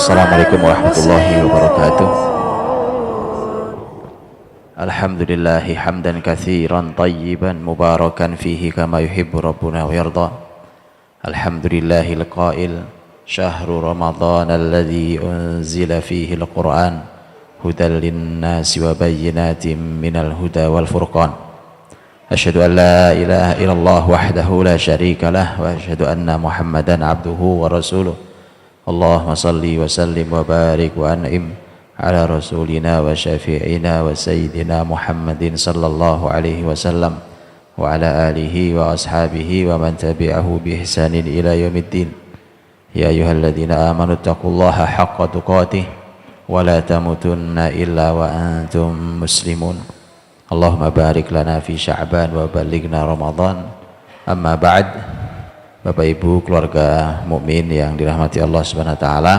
Assalamualaikum warahmatullahi wabarakatuh. Alhamdulillahi hamdan katsiran tayyiban mubarakan fihi kama yuhibbu rabbuna wa yarda. Alhamdulillahil qail syahru ramadhan alladzi unzila fihi al-Qur'an hudan lin-nasi wa bayyinatin minal huda wal furqan. Asyhadu an la ilaha illallah wahdahu la syarika lah wa asyhadu anna Muhammadan abduhu wa rasuluh. Allahumma salli wa sallim wa barik wa an'im ala rasulina wa syafi'ina wa sayyidina Muhammadin sallallahu alaihi wasallam wa ala alihi wa ashabihi wa man tabi'ahu bi ihsanin ila yaumiddin. Ya ayyuhalladzina amanu taqullaha haqqa tuqatih wa la tamutunna illa wa antum muslimun. Allahumma barik lana fi Sya'ban wa ballighna Ramadan. Amma ba'd. Bapak Ibu keluarga mukmin yang dirahmati Allah Subhanahu wa taala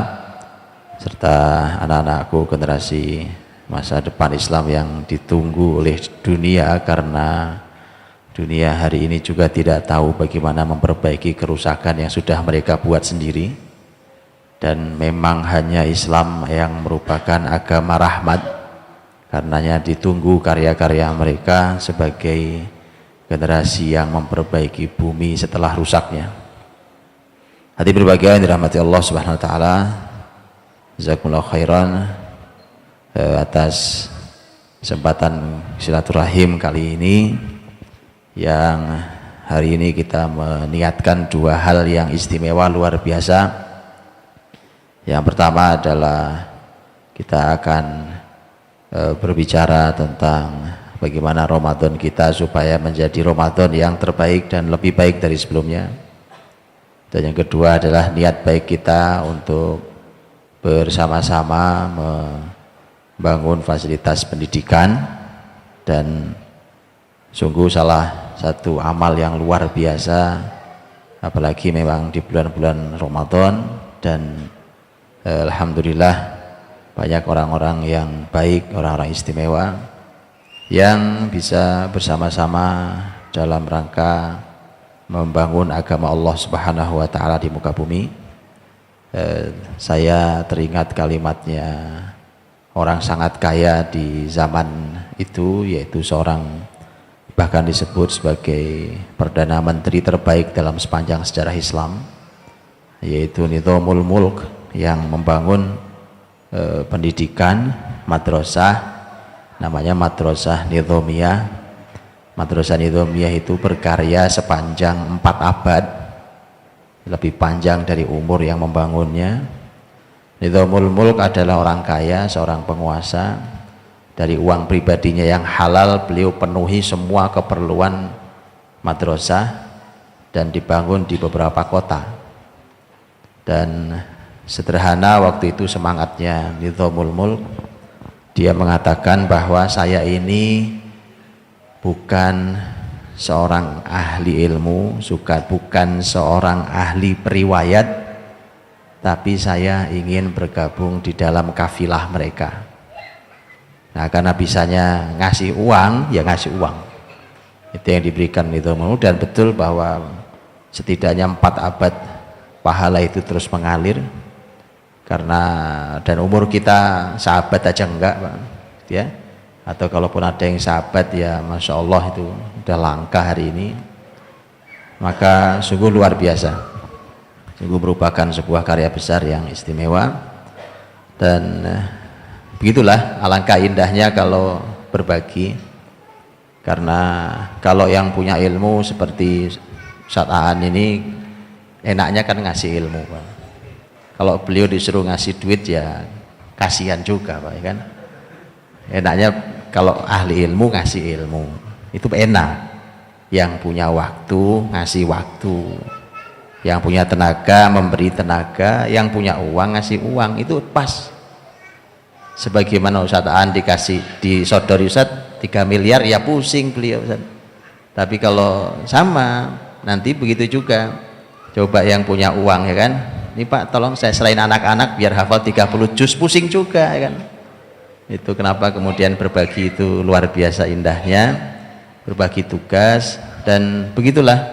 serta anak-anakku generasi masa depan Islam yang ditunggu oleh dunia, karena dunia hari ini juga tidak tahu bagaimana memperbaiki kerusakan yang sudah mereka buat sendiri, dan memang hanya Islam yang merupakan agama rahmat, karenanya ditunggu karya-karya mereka sebagai generasi yang memperbaiki bumi setelah rusaknya. Hati berbahagia yang dirahmati Allah Subhanahu wa taala, jazakumullah khairan atas kesempatan silaturahim kali ini, yang hari ini kita meniatkan dua hal yang istimewa luar biasa. Yang pertama adalah kita akan berbicara tentang bagaimana Ramadan kita supaya menjadi Ramadan yang terbaik dan lebih baik dari sebelumnya. Dan yang kedua adalah niat baik kita untuk bersama-sama membangun fasilitas pendidikan, dan sungguh salah satu amal yang luar biasa, apalagi memang di bulan-bulan Ramadan. Dan alhamdulillah banyak orang-orang yang baik, orang-orang istimewa yang bisa bersama-sama dalam rangka membangun agama Allah Subhanahu wa taala di muka bumi. Saya teringat kalimatnya orang sangat kaya di zaman itu, yaitu seorang bahkan disebut sebagai perdana menteri terbaik dalam sepanjang sejarah Islam, yaitu Nizamul Mulk, yang membangun pendidikan madrasah, namanya Madrasah Nizamiyah. Madrasah Nizamiyah itu berkarya sepanjang 4 abad, lebih panjang dari umur yang membangunnya. Nizamul Mulk adalah orang kaya, seorang penguasa. Dari uang pribadinya yang halal, beliau penuhi semua keperluan madrasah dan dibangun di beberapa kota. Dan sederhana waktu itu semangatnya Nizamul Mulk. Dia mengatakan bahwa saya ini bukan seorang ahli ilmu, bukan seorang ahli periwayat, tapi saya ingin bergabung di dalam kafilah mereka. Nah, karena bisanya ngasih uang, ya ngasih uang. Itu yang diberikan itu. Dan betul bahwa setidaknya 4 abad pahala itu terus mengalir. Karena dan umur kita sahabat aja enggak, Pak, ya. Atau kalaupun ada yang sahabat, ya Masya Allah itu udah langka hari ini. Maka sungguh luar biasa, sungguh merupakan sebuah karya besar yang istimewa. Dan begitulah alangkah indahnya kalau berbagi, karena kalau yang punya ilmu seperti Ustaz Aan ini enaknya kan ngasih ilmu, Pak. Kalau beliau disuruh ngasih duit ya kasihan juga, Pak, ya kan. Enaknya kalau ahli ilmu ngasih ilmu, itu enak. Yang punya waktu ngasih waktu, yang punya tenaga memberi tenaga, yang punya uang ngasih uang, itu pas. Sebagaimana Ustaz Aan dikasih disodori Ustaz 3 miliar, ya pusing beliau, Ustaz. Tapi kalau sama nanti begitu juga. Coba yang punya uang, ya kan, ini Pak tolong saya selain anak-anak biar hafal 30 juz, pusing juga, ya kan. Itu kenapa kemudian berbagi itu luar biasa indahnya, berbagi tugas. Dan begitulah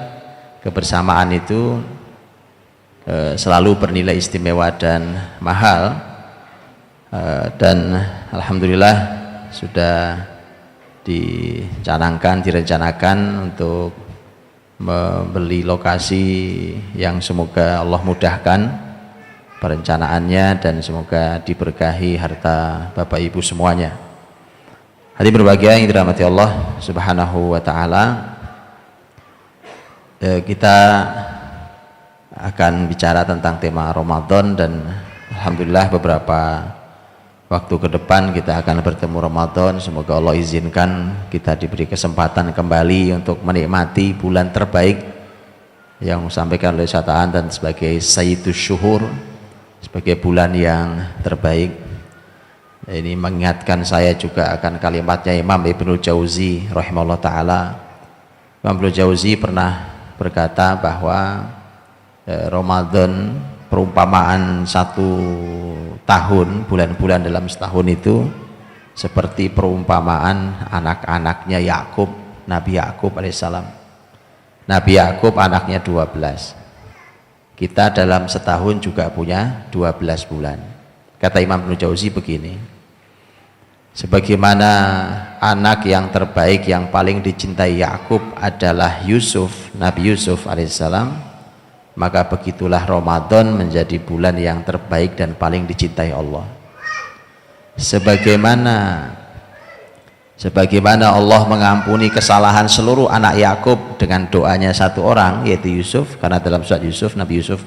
kebersamaan itu selalu bernilai istimewa dan mahal, dan alhamdulillah sudah direncanakan untuk membeli lokasi yang semoga Allah mudahkan perencanaannya dan semoga diberkahi harta Bapak Ibu semuanya. Hadirin berbahagia yang dirahmati Allah Subhanahu wa taala, kita akan bicara tentang tema Ramadan, dan alhamdulillah beberapa waktu ke depan kita akan bertemu Ramadan. Semoga Allah izinkan kita diberi kesempatan kembali untuk menikmati bulan terbaik yang disampaikan oleh Syaitan dan sebagai Sayyidus Syuhur, sebagai bulan yang terbaik. Ini mengingatkan saya juga akan kalimatnya Imam Ibnul Jauzi rahimahullah ta'ala. Imam Ibnul Jauzi pernah berkata bahwa Ramadan, perumpamaan satu tahun, bulan-bulan dalam setahun itu seperti perumpamaan anak-anaknya Yakub, Nabi Yakub alaihissalam. Nabi Yakub anaknya 12. Kita dalam setahun juga punya 12 bulan. Kata Imam Ibnul Jauzi begini, sebagaimana anak yang terbaik yang paling dicintai Yakub adalah Yusuf, Nabi Yusuf alaihissalam, maka begitulah Ramadan menjadi bulan yang terbaik dan paling dicintai Allah. Sebagaimana Allah mengampuni kesalahan seluruh anak Yakub dengan doanya satu orang, yaitu Yusuf, karena dalam surat Yusuf, Nabi Yusuf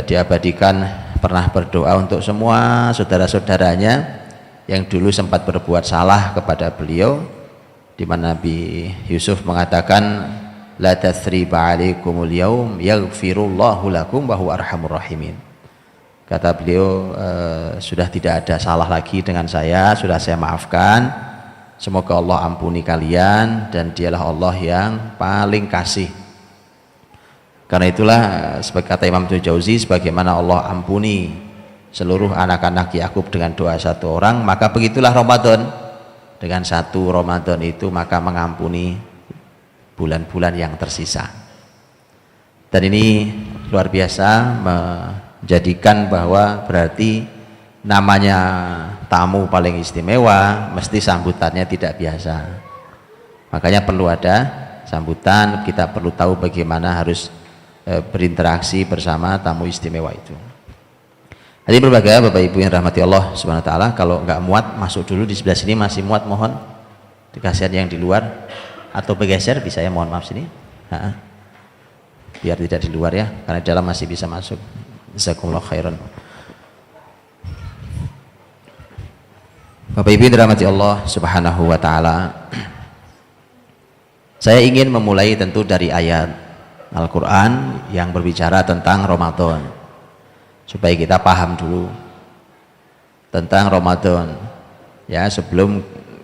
diabadikan pernah berdoa untuk semua saudara-saudaranya yang dulu sempat berbuat salah kepada beliau, di mana Nabi Yusuf mengatakan la tathriba alaikumul yaum yaghfirullahu lakum wa huwa arhamur rahimin. Kata beliau, sudah tidak ada salah lagi dengan saya, sudah saya maafkan, semoga Allah ampuni kalian dan dialah Allah yang paling kasih. Karena itulah sebagai kata Imam Jauzi, sebagaimana Allah ampuni seluruh anak-anak Yakub dengan doa satu orang, maka begitulah Ramadan, dengan satu Ramadan itu maka mengampuni bulan-bulan yang tersisa. Dan ini luar biasa, menjadikan bahwa berarti namanya tamu paling istimewa mesti sambutannya tidak biasa. Makanya perlu ada sambutan, kita perlu tahu bagaimana harus berinteraksi bersama tamu istimewa itu. Hadirin berbahagia Bapak Ibu yang rahmati Allah Subhanahu wa taala, kalau nggak muat masuk dulu, di sebelah sini masih muat, mohon dikasihan yang di luar, atau bergeser bisa ya, mohon maaf sini. Biar tidak di luar ya, karena di dalam masih bisa masuk. Jazakumullah khairan. Bapak Ibu yang dirahmati Allah Subhanahu wa taala, saya ingin memulai tentu dari ayat Al-Qur'an yang berbicara tentang Ramadan, supaya kita paham dulu tentang Ramadan ya, sebelum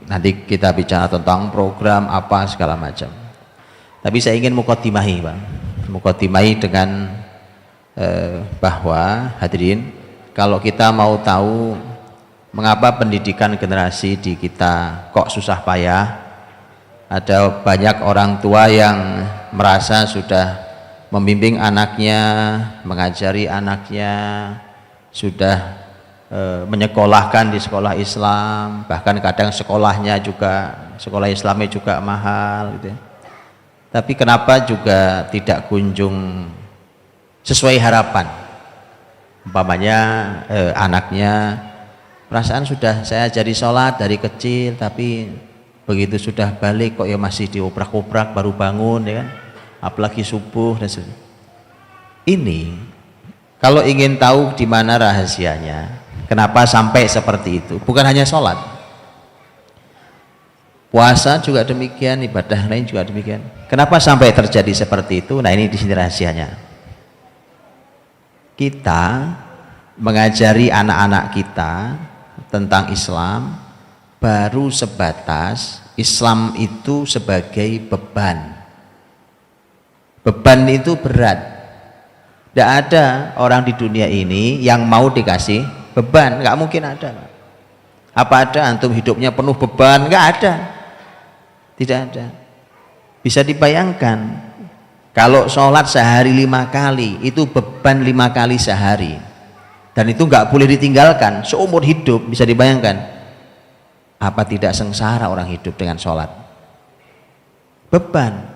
nanti kita bicara tentang program apa segala macam. Tapi saya ingin mukodimahi dengan bahwa hadirin, kalau kita mau tahu mengapa pendidikan generasi di kita kok susah payah, ada banyak orang tua yang merasa sudah membimbing anaknya, mengajari anaknya, sudah menyekolahkan di sekolah Islam, bahkan kadang sekolahnya juga, sekolah Islamnya juga mahal gitu ya. Tapi kenapa juga tidak kunjung sesuai harapan? Umpamanya anaknya perasaan sudah saya jadi sholat dari kecil, tapi begitu sudah balik kok ya masih diobrak-obrak baru bangun ya kan, apalagi subuh dan sebagainya. Ini kalau ingin tahu di mana rahasianya, kenapa sampai seperti itu, bukan hanya sholat, puasa juga demikian, ibadah lain juga demikian. Kenapa sampai terjadi seperti itu? Nah, ini di sini rahasianya. Kita mengajari anak-anak kita tentang Islam baru sebatas Islam itu sebagai beban. Beban itu berat. Tidak ada orang di dunia ini yang mau dikasih beban, nggak mungkin ada. Apa ada antum hidupnya penuh beban? Nggak ada, tidak ada. Bisa dibayangkan Kalau sholat sehari 5 kali, itu beban 5 kali sehari. Dan itu nggak boleh ditinggalkan seumur hidup. Bisa dibayangkan, apa tidak sengsara orang hidup dengan sholat? Beban.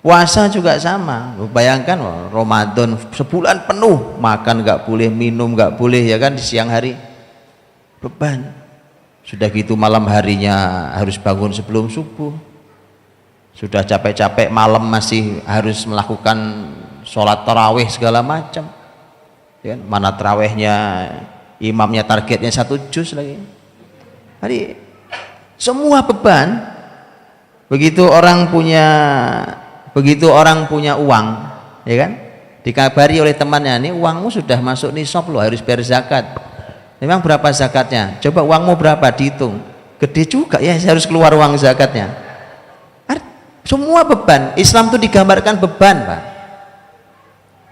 Puasa juga sama. Bayangkan Ramadan sebulan penuh, makan nggak boleh, minum nggak boleh, ya kan, di siang hari. Beban. Sudah gitu malam harinya harus bangun sebelum subuh. Sudah capek-capek malam masih harus melakukan sholat tarawih segala macam, ya, mana tarawihnya imamnya targetnya 1 juz lagi. Jadi semua beban. Begitu orang punya uang, ya kan, dikabari oleh temannya, ini uangmu sudah masuk nisab loh, harus bayar zakat. Memang berapa zakatnya? Coba uangmu berapa, dihitung. Gede juga ya, harus keluar uang zakatnya. Semua beban. Islam itu digambarkan beban, Pak.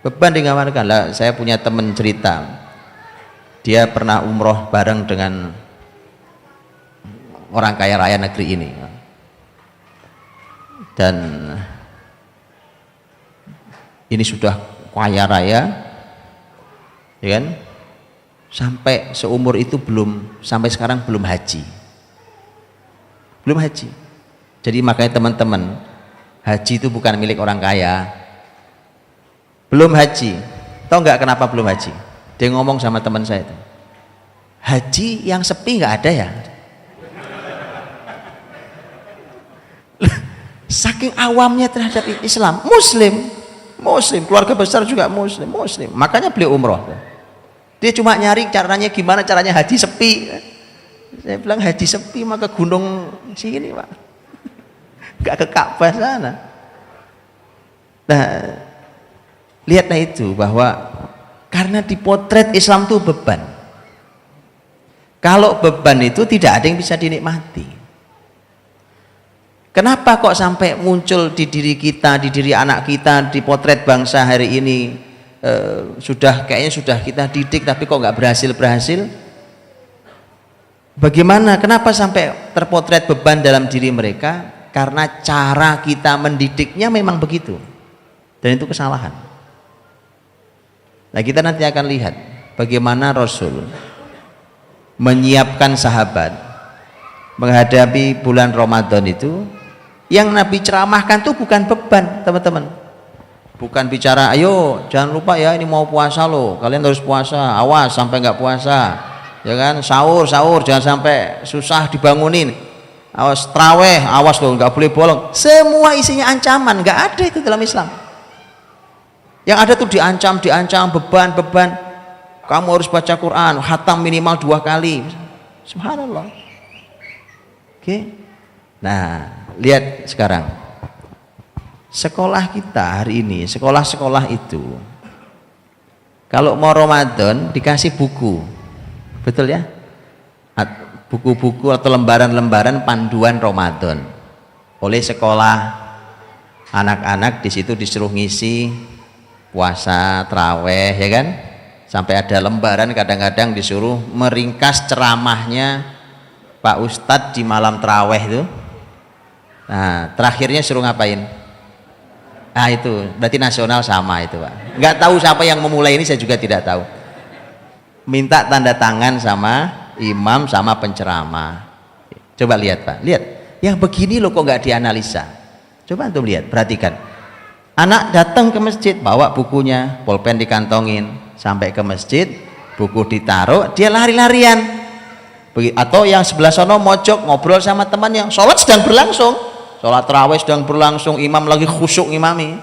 Beban digambarkan. Lah, saya punya teman cerita, dia pernah umroh bareng dengan orang kaya raya negeri ini, dan ini sudah kaya raya, ya kan, sampai seumur itu sampai sekarang belum haji. Jadi makanya teman-teman, haji itu bukan milik orang kaya. Belum haji. Tahu nggak kenapa belum haji? Dia ngomong sama teman saya itu, haji yang sepi nggak ada ya. Saking awamnya terhadap Islam. Muslim, keluarga besar juga muslim. Makanya beliau umroh. Dia cuma nyari caranya gimana caranya haji sepi. Saya bilang haji sepi maka gunung sini, Pak. Gak ke Ka'bah sana. Nah, lihatlah itu, bahwa karena dipotret Islam itu beban. Kalau beban itu tidak ada yang bisa dinikmati. Kenapa kok sampai muncul di diri kita, di diri anak kita, di potret bangsa hari ini, kayaknya sudah kita didik tapi kok nggak berhasil? Bagaimana? Kenapa sampai terpotret beban dalam diri mereka? Karena cara kita mendidiknya memang begitu, dan itu kesalahan. Nah, kita nanti akan lihat bagaimana Rasul menyiapkan sahabat menghadapi bulan Ramadan itu. Yang Nabi ceramahkan itu bukan beban, teman-teman. Bukan bicara, ayo jangan lupa ya, ini mau puasa loh, kalian harus puasa, awas sampai nggak puasa, ya kan, sahur jangan sampai susah dibangunin, awas traweh, awas loh nggak boleh bolong. Semua isinya ancaman, nggak ada itu dalam Islam. Yang ada tuh diancam beban. Kamu harus baca Quran, khatam minimal 2 kali. Subhanallah. Oke. Nah, lihat sekarang sekolah kita hari ini, sekolah-sekolah itu kalau mau Ramadan dikasih buku, betul ya, buku-buku atau lembaran-lembaran panduan Ramadan oleh sekolah. Anak-anak di situ disuruh ngisi puasa, traweh, ya kan, sampai ada lembaran kadang-kadang disuruh meringkas ceramahnya Pak Ustadz di malam traweh itu. Nah, terakhirnya suruh ngapain? Nah, itu berarti nasional sama itu, Pak. Nggak tahu siapa yang memulai ini, saya juga tidak tahu. Minta tanda tangan sama imam sama penceramah. Coba lihat, Pak, lihat yang begini loh kok nggak dianalisa. Coba antum lihat, perhatikan. Anak datang ke masjid bawa bukunya, pulpen dikantongin, sampai ke masjid buku ditaruh, dia lari-larian. Atau yang sebelah sono mojok ngobrol sama temannya, sholat sedang berlangsung, sholat tarawih sedang berlangsung, imam lagi khusyuk ngimami.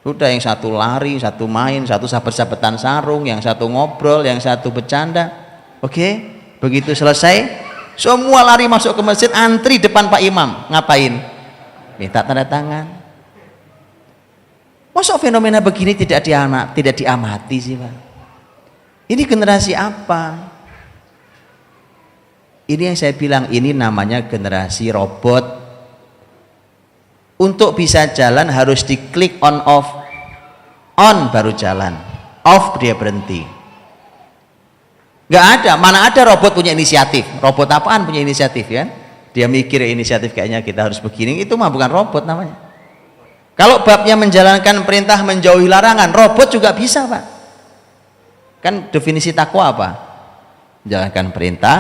Sudah yang satu lari, satu main, satu sahabat-sahabatan sarung, yang satu ngobrol, yang satu bercanda. Oke, begitu selesai semua lari masuk ke masjid, antri depan Pak Imam. Ngapain? Minta tanda tangan. Masa fenomena begini tidak diamati sih, Pak? Ini generasi apa? Ini yang saya bilang, ini namanya generasi robot. Untuk bisa jalan harus diklik on off. On baru jalan, off dia berhenti. Nggak ada, mana ada robot punya inisiatif? Robot apaan punya inisiatif, ya? Dia mikir inisiatif kayaknya kita harus begini, itu mah bukan robot namanya. Kalau babnya menjalankan perintah menjauhi larangan, robot juga bisa, Pak. Kan definisi takwa apa? Menjalankan perintah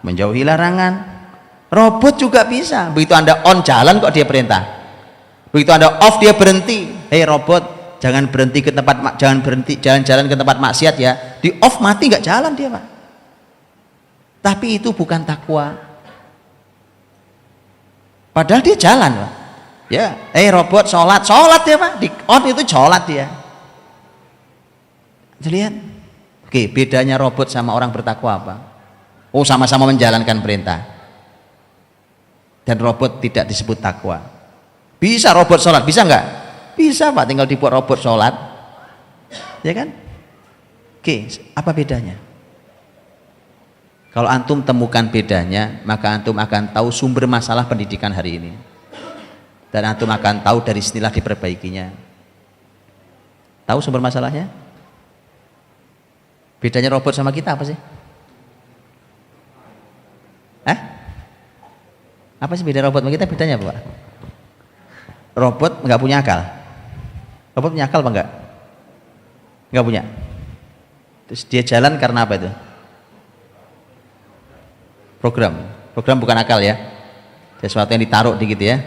menjauhi larangan. Robot juga bisa. Begitu Anda on jalan kok dia perintah. Begitu Anda off dia berhenti. Hei robot, jangan berhenti ke tempat, jangan berhenti, jangan jalan ke tempat maksiat ya. Di off mati nggak jalan dia, Pak. Tapi itu bukan takwa. Padahal dia jalan, Pak. Ya, robot sholat ya, Pak. Di on itu sholat dia. Lihat. Oke, bedanya robot sama orang bertakwa apa? Oh, sama-sama menjalankan perintah. Dan robot tidak disebut takwa. Bisa robot sholat, bisa nggak? Bisa, Pak, tinggal dibuat robot sholat. Ya kan? Oke, apa bedanya? Kalau antum temukan bedanya, maka antum akan tahu sumber masalah pendidikan hari ini. Dan antum akan tahu dari sinilah diperbaikinya. Tahu sumber masalahnya? Bedanya robot sama kita apa sih? Apa sih beda robot sama kita? Bedanya apa, Pak? Robot nggak punya akal. Robot punya akal apa enggak? Nggak punya. Terus dia jalan karena apa itu? Program bukan akal ya. Sesuatu yang ditaruh dikit ya.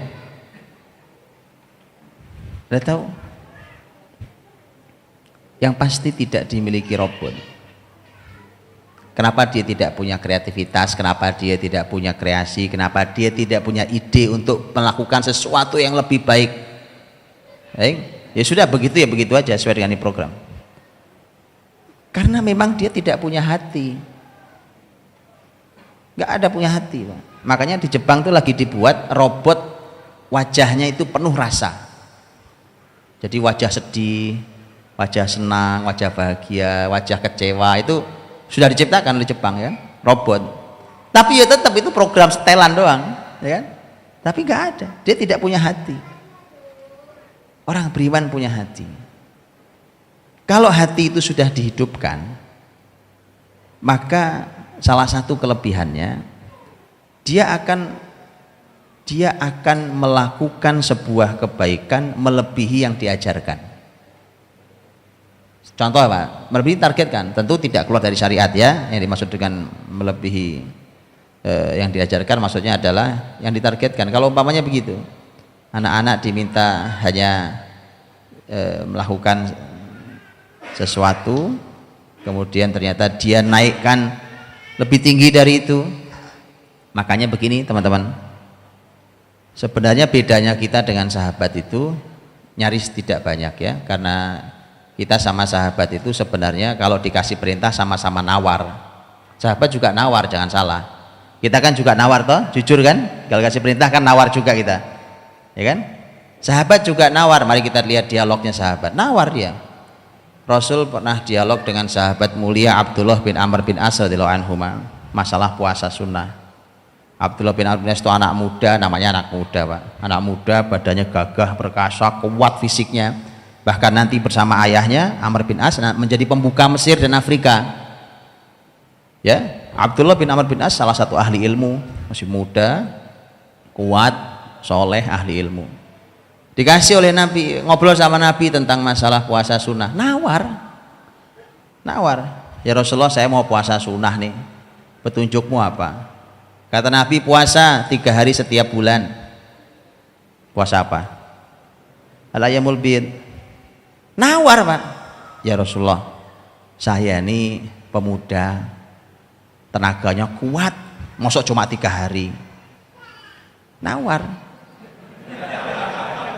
Udah tahu? Yang pasti tidak dimiliki robot. Kenapa dia tidak punya kreativitas? Kenapa dia tidak punya kreasi? Kenapa dia tidak punya ide untuk melakukan sesuatu yang lebih baik? Ya sudah begitu ya begitu aja sesuai dengan program. Karena memang dia tidak punya hati. Nggak ada punya hati, Pak. Makanya di Jepang tuh lagi dibuat robot wajahnya itu penuh rasa. Jadi wajah sedih, wajah senang, wajah bahagia, wajah kecewa itu sudah diciptakan oleh Jepang ya, robot. Tapi ya tetap itu program setelan doang, ya kan? Tapi nggak ada, dia tidak punya hati. Orang beriman punya hati. Kalau hati itu sudah dihidupkan, maka salah satu kelebihannya dia akan melakukan sebuah kebaikan melebihi yang diajarkan. Contoh apa? Melebihi targetkan, tentu tidak keluar dari syariat ya. Yang dimaksud dengan melebihi yang diajarkan maksudnya adalah yang ditargetkan. Kalau umpamanya begitu, anak-anak diminta hanya melakukan sesuatu, kemudian ternyata dia naikkan lebih tinggi dari itu. Makanya begini teman-teman. Sebenarnya bedanya kita dengan sahabat itu nyaris tidak banyak ya, karena kita sama sahabat itu sebenarnya kalau dikasih perintah sama-sama nawar. Sahabat juga nawar, jangan salah. Kita kan juga nawar toh, jujur kan? Kalau kasih perintah kan nawar juga kita, ya kan? Sahabat juga nawar. Mari kita lihat dialognya sahabat. Nawar dia. Rasul pernah dialog dengan sahabat mulia Abdullah bin Amr bin As radhiyallahu anhuma masalah puasa sunnah. Abdullah bin Amr bin As itu anak muda, namanya anak muda, Pak. Anak muda, badannya gagah, perkasa, kuat fisiknya. Bahkan nanti bersama ayahnya Amr bin As menjadi pembuka Mesir dan Afrika. Ya, Abdullah bin Amr bin As salah satu ahli ilmu, masih muda, kuat, soleh, ahli ilmu. Dikasih oleh Nabi, ngobrol sama Nabi tentang masalah puasa sunnah. Nawar. Ya Rasulullah, saya mau puasa sunnah nih. Petunjukmu apa? Kata Nabi, puasa 3 hari setiap bulan. Puasa apa? Al-ayyamul bid. Nawar, Pak. Ya Rasulullah, saya ini pemuda, tenaganya kuat, mosok cuma 3 hari. Nawar.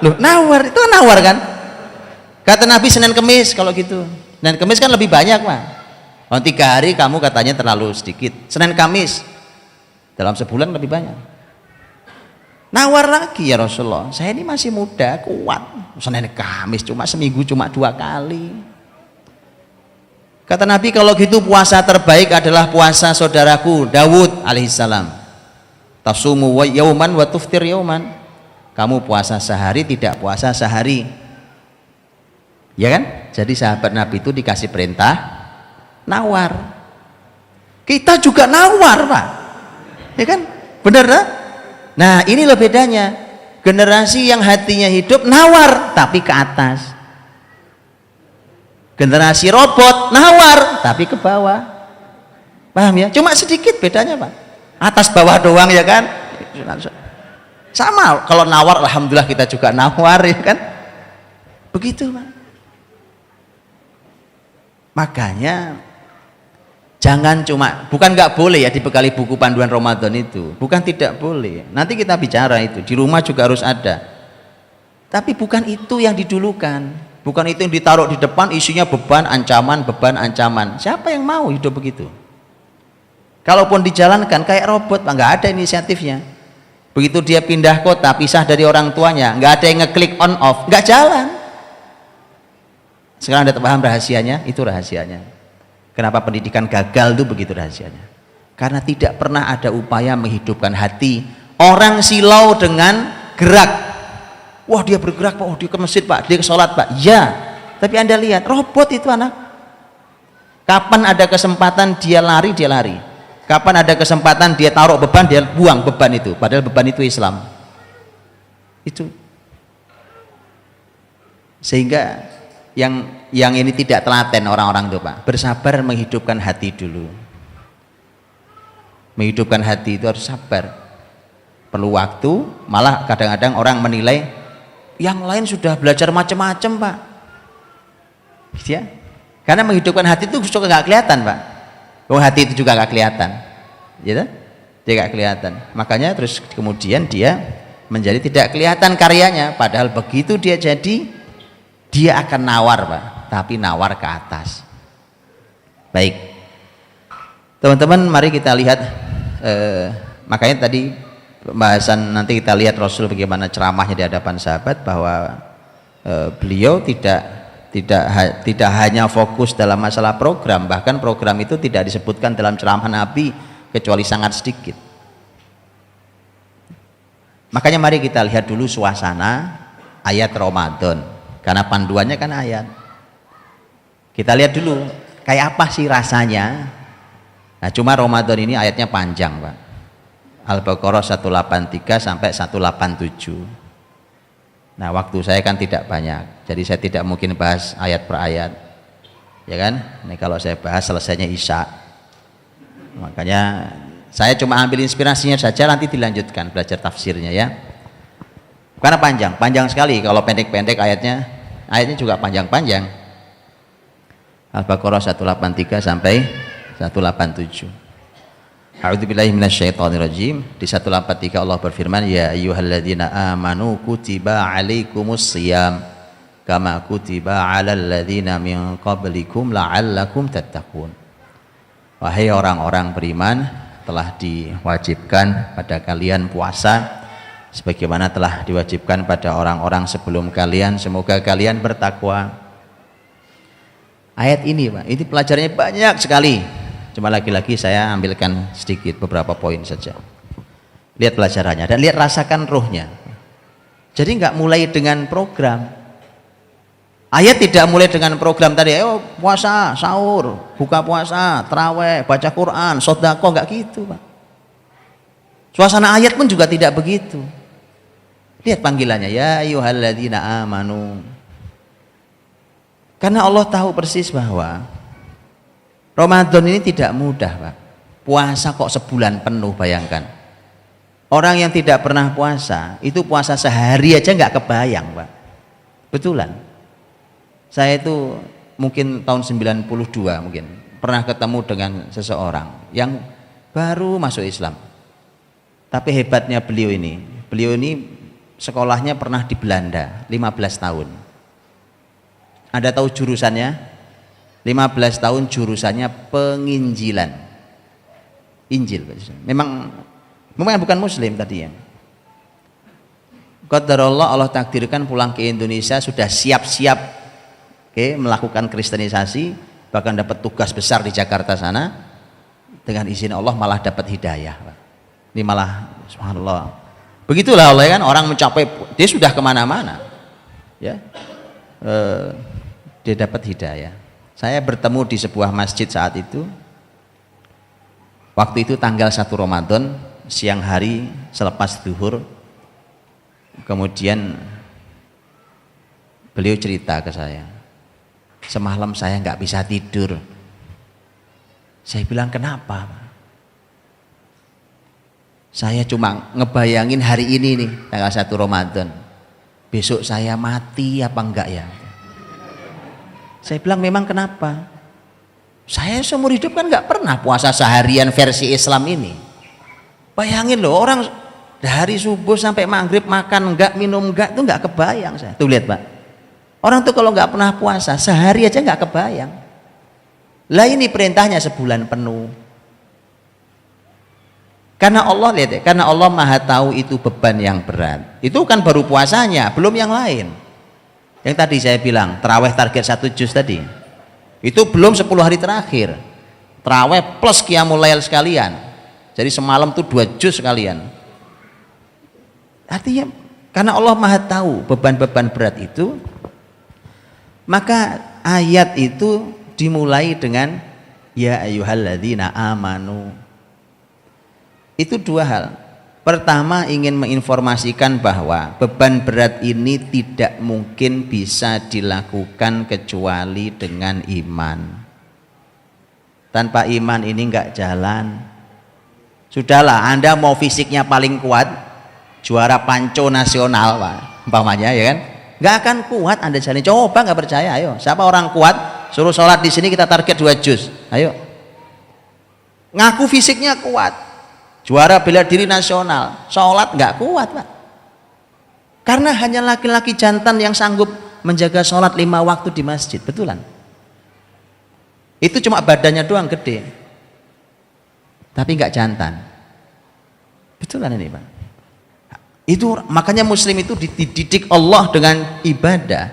Loh, nawar, itu nawar kan? Kata Nabi Senin Kemis kalau gitu. Senin Kemis kan lebih banyak, Pak. Kalau 3 hari kamu katanya terlalu sedikit. Senin Kamis dalam sebulan lebih banyak. Nawar lagi, ya Rasulullah, saya ini masih muda, kuat. Senin Kamis cuma seminggu cuma 2 kali. Kata Nabi, kalau gitu puasa terbaik adalah puasa saudaraku Dawud alaihissalam. Tasumu wa yauman wa tuftir yauman. Kamu puasa sehari, tidak puasa sehari. Ya kan? Jadi sahabat Nabi itu dikasih perintah nawar. Kita juga nawar, Pak. Ya kan? Benar, nah ini loh bedanya. Generasi yang hatinya hidup nawar tapi ke atas. Generasi robot nawar tapi ke bawah. Paham ya? Cuma sedikit bedanya Pak. Atas bawah doang ya kan? Sama kalau nawar alhamdulillah kita juga nawar ya kan? Begitu Pak. Makanya jangan cuma, bukan nggak boleh ya dibekali buku panduan Ramadan itu, bukan tidak boleh, nanti kita bicara itu, di rumah juga harus ada, tapi bukan itu yang didulukan, bukan itu yang ditaruh di depan, isinya beban ancaman, siapa yang mau hidup begitu? Kalaupun dijalankan kayak robot, nggak ada inisiatifnya, begitu dia pindah kota, pisah dari orang tuanya, nggak ada yang ngeklik on off, nggak jalan. Sekarang Anda paham rahasianya? Itu rahasianya. Kenapa pendidikan gagal itu begitu rahasianya? Karena tidak pernah ada upaya menghidupkan hati. Orang silau dengan gerak. Wah dia bergerak Pak, oh dia ke masjid Pak, dia ke sholat Pak. Ya, tapi Anda lihat robot itu anak. Kapan ada kesempatan dia lari, dia lari. Kapan ada kesempatan dia taruh beban, dia buang beban itu. Padahal beban itu Islam. Itu. Sehingga yang ini tidak telaten orang-orang itu Pak, bersabar menghidupkan hati dulu. Menghidupkan hati itu harus sabar, perlu waktu. Malah kadang-kadang orang menilai yang lain sudah belajar macam-macam Pak, gitu ya. Karena menghidupkan hati itu suka nggak kelihatan Pak. Hati itu juga nggak kelihatan, gitu? Dia nggak kelihatan. Makanya terus kemudian dia menjadi tidak kelihatan karyanya. Padahal begitu dia jadi, dia akan nawar Pak, tapi nawar ke atas. Baik teman-teman, mari kita lihat makanya tadi pembahasan, nanti kita lihat Rasul bagaimana ceramahnya di hadapan sahabat, bahwa beliau tidak hanya fokus dalam masalah program, bahkan program itu tidak disebutkan dalam ceramah Nabi kecuali sangat sedikit. Makanya mari kita lihat dulu suasana ayat Ramadan, karena panduannya kan ayat. Kita lihat dulu kayak apa sih rasanya. Nah cuma Ramadan ini ayatnya panjang Pak, Al-Baqarah 183 sampai 187. Nah waktu saya kan tidak banyak, jadi saya tidak mungkin bahas ayat per ayat, ya kan? Ini kalau saya bahas selesainya Isya. Makanya saya cuma ambil inspirasinya saja, nanti dilanjutkan belajar tafsirnya ya. Karena panjang sekali. Kalau pendek-pendek ayatnya juga panjang-panjang. Al-Baqarah 183 sampai 187. A'udzubillahi minasyaitonirrajim. Di 183 Allah berfirman, ya ayyuhalladzina amanu kutiba alaikumus shiyam kama kutiba alal ladzina min qablikum la'allakum tattaqun. Wahai orang-orang beriman, telah diwajibkan pada kalian puasa sebagaimana telah diwajibkan pada orang-orang sebelum kalian, semoga kalian bertakwa. Ayat ini Pak, ini pelajarannya banyak sekali, cuma lagi-lagi saya ambilkan sedikit beberapa poin saja. Lihat pelajarannya dan lihat, rasakan ruhnya. Jadi nggak mulai dengan program. Ayat tidak mulai dengan program tadi, puasa, sahur, buka puasa, taraweh, baca Quran, sedekah, nggak gitu Pak. Suasana ayat pun juga tidak begitu. Lihat panggilannya, ya ayyuhalladzina amanu. Karena Allah tahu persis bahwa Ramadan ini tidak mudah Pak. Puasa kok sebulan penuh, bayangkan. Orang yang tidak pernah puasa, itu puasa sehari aja nggak kebayang Pak. Betulan. Saya itu mungkin tahun 92 mungkin pernah ketemu dengan seseorang yang baru masuk Islam. Tapi hebatnya beliau ini sekolahnya pernah di Belanda 15 tahun. Anda tahu jurusannya? 15 tahun jurusannya penginjilan. Injil. Memang bukan muslim tadi ya. Qadarullah, Allah takdirkan pulang ke Indonesia sudah siap-siap melakukan kristenisasi, bahkan dapat tugas besar di Jakarta sana. Dengan izin Allah malah dapat hidayah. Ini malah subhanallah. Begitulah Allah kan, orang mencapai, dia sudah kemana-mana ya, dia dapat hidayah. Saya bertemu di sebuah masjid saat itu, waktu itu tanggal 1 Ramadan, siang hari selepas zuhur, Kemudian beliau cerita ke saya, semalam saya nggak bisa tidur. Saya bilang, kenapa? Saya cuma ngebayangin hari ini nih, tanggal 1 Ramadan. Besok saya mati apa enggak ya? Saya bilang, memang kenapa? Saya seumur hidup kan nggak pernah puasa seharian versi Islam ini. Bayangin loh, orang dari subuh sampai maghrib makan enggak, minum enggak, itu enggak kebayang saya. Tuh lihat Pak, orang tuh kalau enggak pernah puasa sehari aja enggak kebayang. Lah ini perintahnya sebulan penuh. Karena Allah, lihat ya, karena Allah maha tahu itu beban yang berat. Itu kan baru puasanya, belum yang lain. Yang tadi saya bilang, terawih target 1 juz tadi, itu belum 10 hari terakhir. Terawih plus qiyamul lail sekalian. Jadi semalam tuh 2 juz sekalian. Artinya karena Allah maha tahu beban-beban berat itu, maka ayat itu dimulai dengan ya ayyuhalladzina amanu. Itu 2 hal. Pertama, ingin menginformasikan bahwa beban berat ini tidak mungkin bisa dilakukan kecuali dengan iman. Tanpa iman ini enggak jalan. Sudahlah, Anda mau fisiknya paling kuat, juara panco nasional Pak, umpamanya ya kan, nggak akan kuat Anda jalani. Coba nggak percaya, ayo, siapa orang kuat suruh sholat di sini kita target 2 juz, ayo, ngaku fisiknya kuat, juara bela diri nasional, sholat nggak kuat Pak, karena hanya laki-laki jantan yang sanggup menjaga sholat 5 waktu di masjid, betulan. Itu cuma badannya doang gede, tapi nggak jantan, betulan ini Pak. Itu makanya muslim itu dididik Allah dengan ibadah,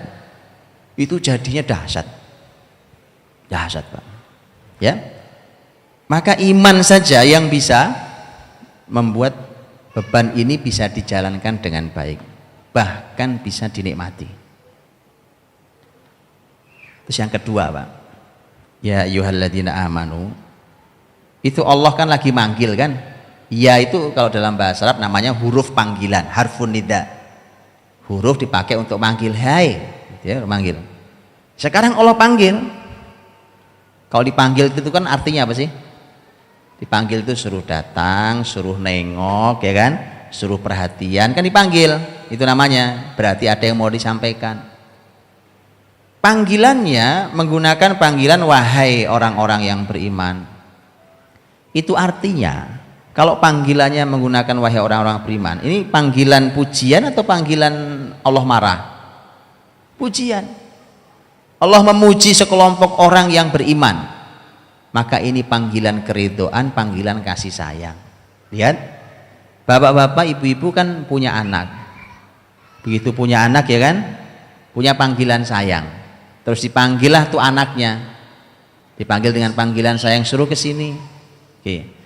itu jadinya dahsyat Pak ya. Maka iman saja yang bisa membuat beban ini bisa dijalankan dengan baik, bahkan bisa dinikmati. Terus yang kedua Pak, ya ayyuhalladzina amanu, itu Allah kan lagi manggil kan. Ya itu kalau dalam bahasa Arab namanya huruf panggilan, harfun nida. Huruf dipakai untuk manggil, hai, gitu ya, manggil. Sekarang Allah panggil. Kalau dipanggil itu kan artinya apa sih? Dipanggil itu suruh datang, suruh nengok, ya kan? Suruh perhatian, kan dipanggil. Itu namanya, berarti ada yang mau disampaikan. Panggilannya menggunakan panggilan wahai orang-orang yang beriman. Itu artinya, kalau panggilannya menggunakan wahai orang-orang beriman, ini panggilan pujian atau panggilan Allah marah? Pujian. Allah memuji sekelompok orang yang beriman, maka ini panggilan keridhaan, panggilan kasih sayang. Lihat, bapak-bapak, ibu-ibu kan punya anak. Begitu punya anak ya kan, punya panggilan sayang. Terus dipanggillah tuh anaknya, dipanggil dengan panggilan sayang, suruh ke sini. Oke.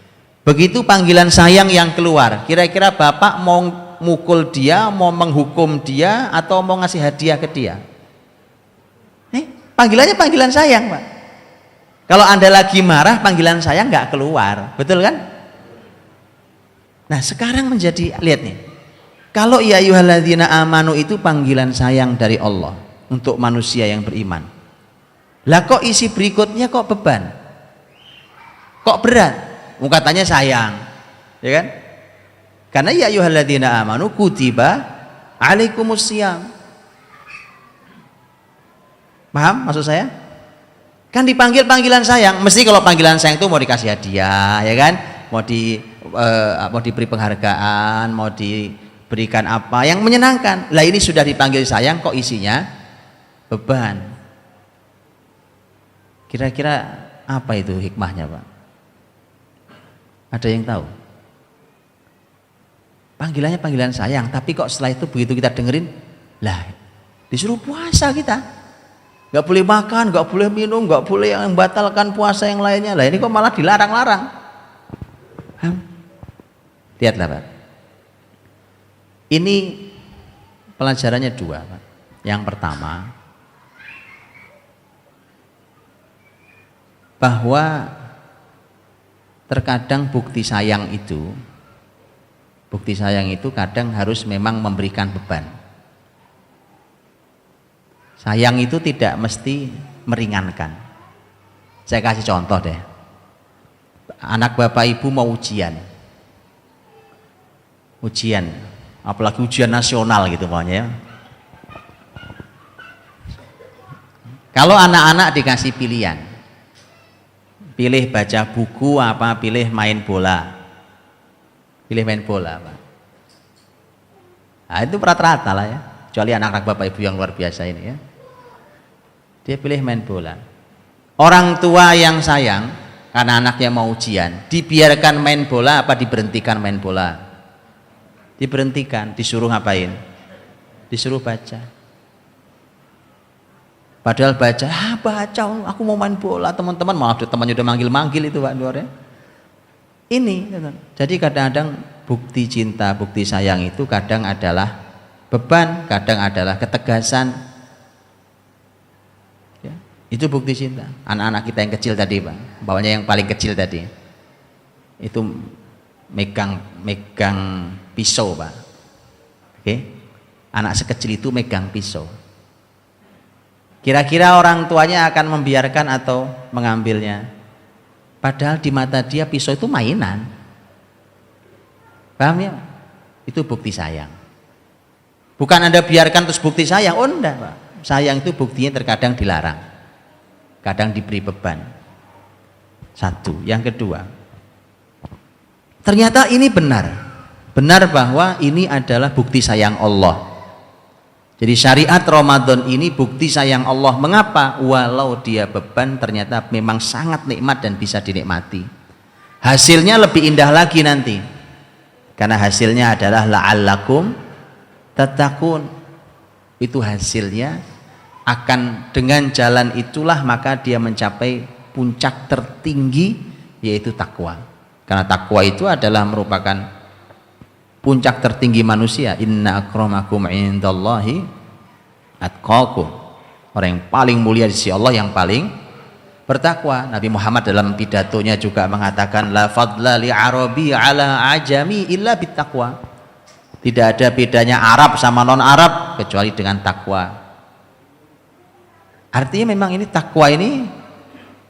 Begitu panggilan sayang yang keluar, kira-kira bapak mau mukul dia, mau menghukum dia, atau mau ngasih hadiah ke dia? Panggilannya panggilan sayang Pak. Kalau Anda lagi marah, panggilan sayang nggak keluar, betul kan? Nah sekarang menjadi, lihat nih, kalau ya ayyuhalladzina amanu itu panggilan sayang dari Allah untuk manusia yang beriman, lah kok isi berikutnya kok beban, kok berat? Katanya sayang, ya kan? Karena ya ayyuhalladzina amanu kutiba alaikumusiyam. Paham maksud saya? Kan dipanggil panggilan sayang, mesti kalau panggilan sayang itu mau dikasih hadiah, ya kan? Mau diberi penghargaan, mau diberikan apa yang menyenangkan. Lah ini sudah dipanggil sayang, kok isinya beban. Kira-kira apa itu hikmahnya Pak? Ada yang tahu? Panggilannya panggilan sayang, tapi kok setelah itu begitu kita dengerin, lah disuruh puasa kita, nggak boleh makan, nggak boleh minum, nggak boleh yang membatalkan puasa yang lainnya. Lah ini kok malah dilarang-larang. Lihatlah Pak, ini pelajarannya 2 Pak. Yang pertama, bahwa terkadang bukti sayang itu Bukti sayang itu kadang harus memang memberikan beban. Sayang itu tidak mesti meringankan. Saya kasih contoh deh. Anak bapak ibu mau ujian, apalagi ujian nasional gitu pokoknya. Kalau anak-anak dikasih pilihan, pilih baca buku apa pilih main bola, pilih main bola Pak. Nah, itu rata-rata lah ya, kecuali anak-anak bapak ibu yang luar biasa ini ya, dia pilih main bola. Orang tua yang sayang karena anaknya mau ujian, dibiarkan main bola apa diberhentikan main bola? Diberhentikan, disuruh ngapain? Disuruh baca. Padahal baca, aku mau main bola, teman-teman, maaf temannya udah manggil-manggil itu Pak Duare. Ini, jadi kadang-kadang bukti cinta, bukti sayang itu kadang adalah beban, kadang adalah ketegasan. Ya, itu bukti cinta. Anak-anak kita yang kecil tadi Pak, bawahnya yang paling kecil tadi, itu megang pisau Pak. Oke, anak sekecil itu megang pisau. Kira-kira orang tuanya akan membiarkan atau mengambilnya? Padahal di mata dia pisau itu mainan. Paham ya? Itu bukti sayang. Bukan Anda biarkan terus bukti sayang. Oh enggak Pak. Sayang itu buktinya terkadang dilarang, kadang diberi beban. Satu. Yang kedua, ternyata ini benar bahwa ini adalah bukti sayang Allah. Jadi syariat Ramadan ini bukti sayang Allah. Mengapa? Walau dia beban, ternyata memang sangat nikmat dan bisa dinikmati. Hasilnya lebih indah lagi nanti, karena hasilnya adalah la'allakum tattaqun. Itu hasilnya akan, dengan jalan itulah maka dia mencapai puncak tertinggi, yaitu takwa. Karena takwa itu adalah merupakan puncak tertinggi manusia. Inna akramakum indallahi atqakum. Orang yang paling mulia di sisi Allah yang paling bertakwa. Nabi Muhammad dalam pidatonya juga mengatakan la fadla li arabi ala ajami illa bittaqwa. Tidak ada bedanya Arab sama non Arab kecuali dengan takwa. Artinya memang ini takwa ini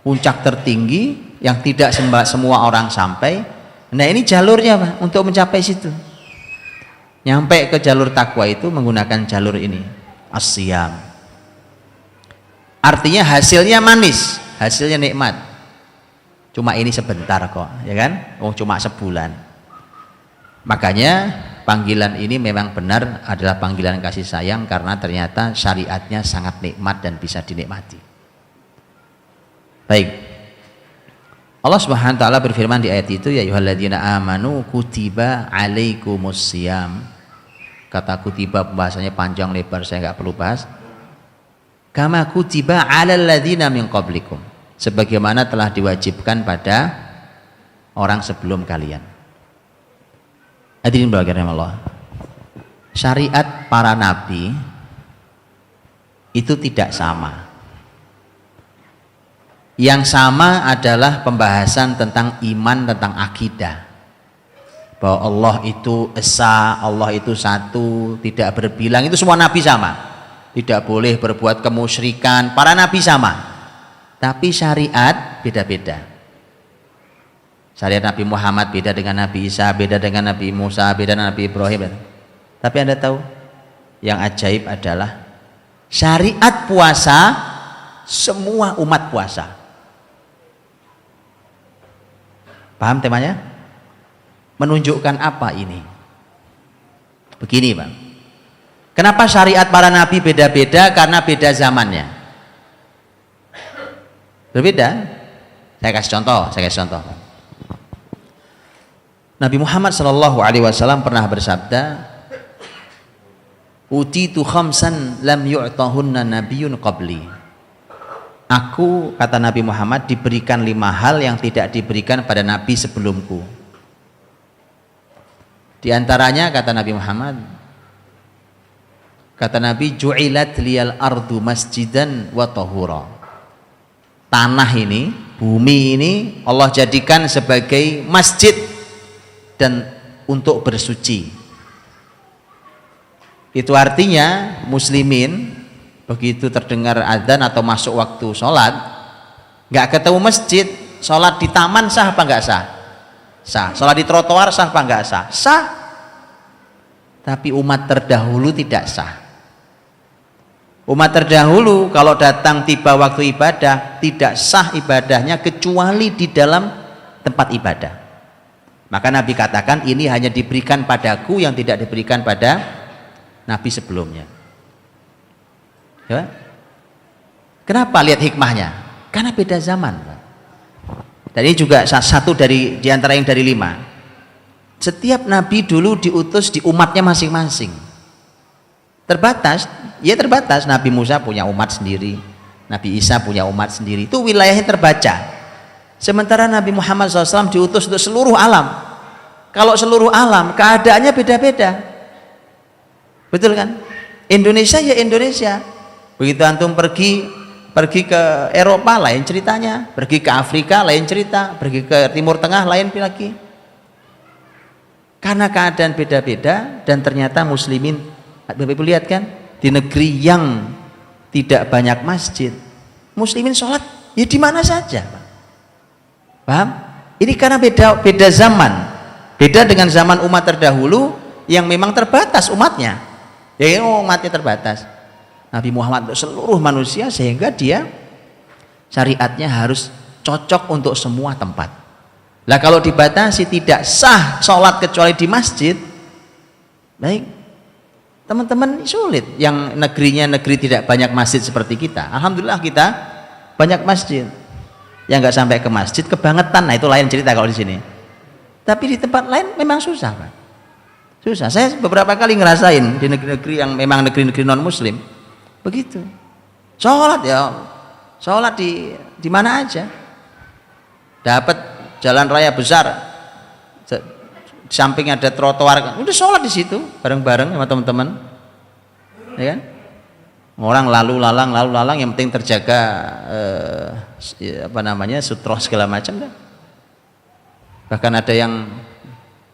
puncak tertinggi yang tidak semua orang sampai. Nah ini jalurnya Pak, untuk mencapai situ. Nyampe ke jalur takwa itu menggunakan jalur ini, as-siyam. Artinya hasilnya manis, hasilnya nikmat. Cuma ini sebentar kok, ya kan? Oh cuma sebulan. Makanya panggilan ini memang benar adalah panggilan kasih sayang, karena ternyata syariatnya sangat nikmat dan bisa dinikmati. Baik. Allah Subhanahu wa taala berfirman di ayat itu, ya ayyuhalladzina amanu kutiba alaikumusiyam. Kata kutiba pembahasannya panjang lebar, saya nggak perlu bahas. Kama kutiba alal ladzina min qablikum, sebagaimana telah diwajibkan pada orang sebelum kalian. Hadirin berbahagia Allah. Syariat para nabi itu tidak sama. Yang sama adalah pembahasan tentang iman, tentang akidah, bahwa Allah itu esa, Allah itu satu, tidak berbilang. Itu semua nabi sama, tidak boleh berbuat kemusyrikan, para nabi sama. Tapi syariat beda-beda. Syariat Nabi Muhammad beda dengan Nabi Isa, beda dengan Nabi Musa, beda dengan Nabi Ibrahim. Tapi Anda tahu yang ajaib adalah syariat puasa, semua umat puasa. Paham temanya? Menunjukkan apa ini? Begini Pak, kenapa syariat para nabi beda-beda? Karena beda zamannya, berbeda. Saya kasih contoh. Nabi Muhammad SAW pernah bersabda, utitu khamsan lam yu'tahunna nabiyyun qabli. Aku, kata Nabi Muhammad, diberikan 5 hal yang tidak diberikan pada nabi sebelumku. Di antaranya kata Nabi Muhammad, kata Nabi, ju'ilat liyal ardu masjidan wa tahura. Tanah ini, bumi ini Allah jadikan sebagai masjid dan untuk bersuci. Itu artinya muslimin begitu terdengar adzan atau masuk waktu sholat, nggak ketemu masjid, sholat di taman sah apa nggak sah? Sah. Sholat di trotoar sah apa nggak sah? Sah. Tapi umat terdahulu tidak sah. Umat terdahulu kalau datang tiba waktu ibadah tidak sah ibadahnya kecuali di dalam tempat ibadah. Maka Nabi katakan ini hanya diberikan padaku yang tidak diberikan pada Nabi sebelumnya. Ya? Kenapa? Lihat hikmahnya. Karena beda zaman. Dan ini juga satu di antara yang dari 5. Setiap Nabi dulu diutus di umatnya masing-masing. Terbatas, ya terbatas. Nabi Musa punya umat sendiri, Nabi Isa punya umat sendiri. Itu wilayahnya terbaca. Sementara Nabi Muhammad SAW diutus untuk seluruh alam. Kalau seluruh alam keadaannya beda-beda. Betul kan? Indonesia ya Indonesia. Begitu antum pergi ke Eropa lain ceritanya, pergi ke Afrika lain cerita, pergi ke Timur Tengah lain lagi. Karena keadaan beda-beda dan ternyata muslimin, Bapak Ibu lihat kan, di negeri yang tidak banyak masjid, muslimin sholat ya di mana saja. Paham? Ini karena beda zaman. Beda dengan zaman umat terdahulu yang memang terbatas umatnya. Ya umatnya terbatas. Nabi Muhammad untuk seluruh manusia sehingga dia syariatnya harus cocok untuk semua tempat. Lah kalau dibatasi tidak sah sholat kecuali di masjid, baik teman-teman sulit yang negeri tidak banyak masjid seperti kita. Alhamdulillah kita banyak masjid. Yang nggak sampai ke masjid kebangetan, nah itu lain cerita kalau di sini. Tapi di tempat lain memang susah, Pak. Susah. Saya beberapa kali ngerasain di negeri-negeri yang memang negeri-negeri non muslim begitu. Sholat di mana aja. Dapat jalan raya besar, di samping ada trotoar, udah sholat di situ bareng-bareng sama teman-teman, ya kan? Orang lalu lalang yang penting terjaga sutroh segala macam dah. Bahkan ada yang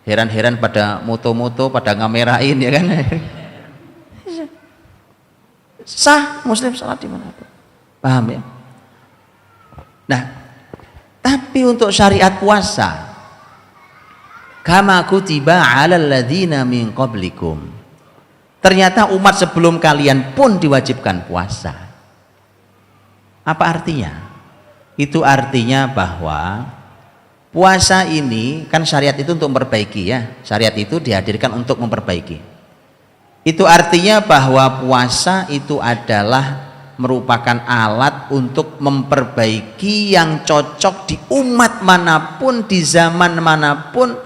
heran-heran pada moto-moto, pada ngamerain, ya kan? Sah muslim sholat di mana pun. Paham ya? Nah, tapi untuk syariat puasa, kama kutiba 'alal ladzina min qablikum, ternyata umat sebelum kalian pun diwajibkan puasa. Apa artinya? Itu artinya bahwa puasa ini kan syariat itu untuk memperbaiki, ya. Syariat itu dihadirkan untuk memperbaiki. Itu artinya bahwa puasa itu adalah merupakan alat untuk memperbaiki yang cocok di umat manapun, di zaman manapun,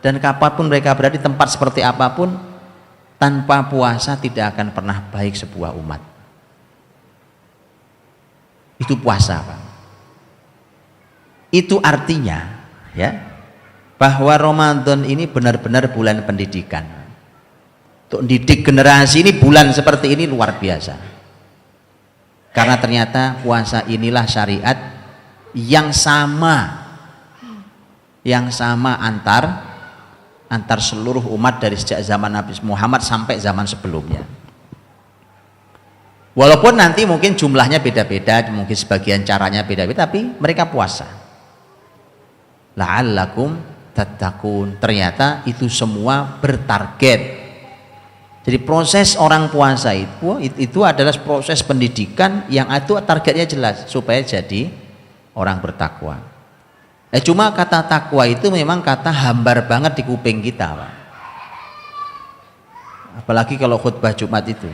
dan kapanpun mereka berada di tempat seperti apapun. Tanpa puasa tidak akan pernah baik sebuah umat. Itu puasa, Pak. Itu artinya, ya, bahwa Ramadan ini benar-benar bulan pendidikan. Untuk didik generasi ini bulan seperti ini luar biasa. Karena ternyata puasa inilah syariat yang sama antar seluruh umat dari sejak zaman Nabi Muhammad sampai zaman sebelumnya. Walaupun nanti mungkin jumlahnya beda-beda, mungkin sebagian caranya beda-beda, tapi mereka puasa. La'allakum tattaqun. Ternyata itu semua bertarget. Jadi proses orang puasa itu adalah proses pendidikan yang itu targetnya jelas supaya jadi orang bertakwa. Cuma kata takwa itu memang kata hambar banget di kuping kita, Pak. Apalagi kalau khutbah Jumat itu.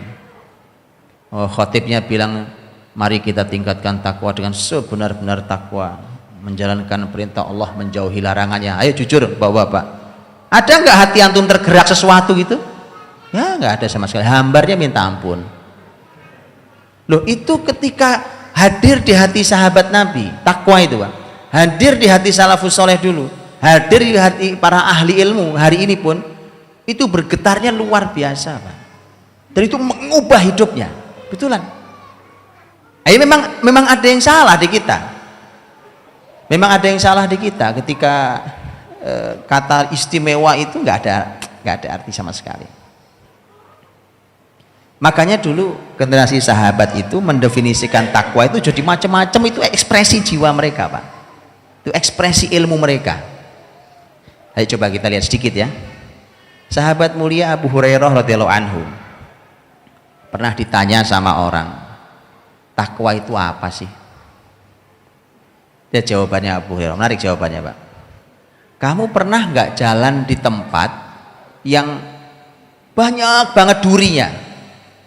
Khotibnya bilang, mari kita tingkatkan takwa dengan sebenar-benar takwa, menjalankan perintah Allah, menjauhi larangannya. Ayo jujur Bapak-bapak, ada nggak hati antum tergerak sesuatu gitu? Ya nggak ada sama sekali, hambarnya minta ampun. Loh, itu ketika hadir di hati sahabat Nabi, takwa itu, Pak, hadir di hati salafus soleh dulu, hadir di hati para ahli ilmu hari ini pun, itu bergetarnya luar biasa, Pak. Dan itu mengubah hidupnya, betulan. Ayo, memang ada yang salah di kita. Memang ada yang salah di kita ketika kata istimewa itu nggak ada arti sama sekali. Makanya dulu generasi sahabat itu mendefinisikan takwa itu jadi macam-macam, itu ekspresi jiwa mereka, Pak. Itu ekspresi ilmu mereka. Ayo coba kita lihat sedikit ya. Sahabat mulia Abu Hurairah radhiyallahu anhu pernah ditanya sama orang, takwa itu apa sih? Dia jawabannya Abu Hurairah, menarik jawabannya, Pak. Kamu pernah nggak jalan di tempat yang banyak banget durinya?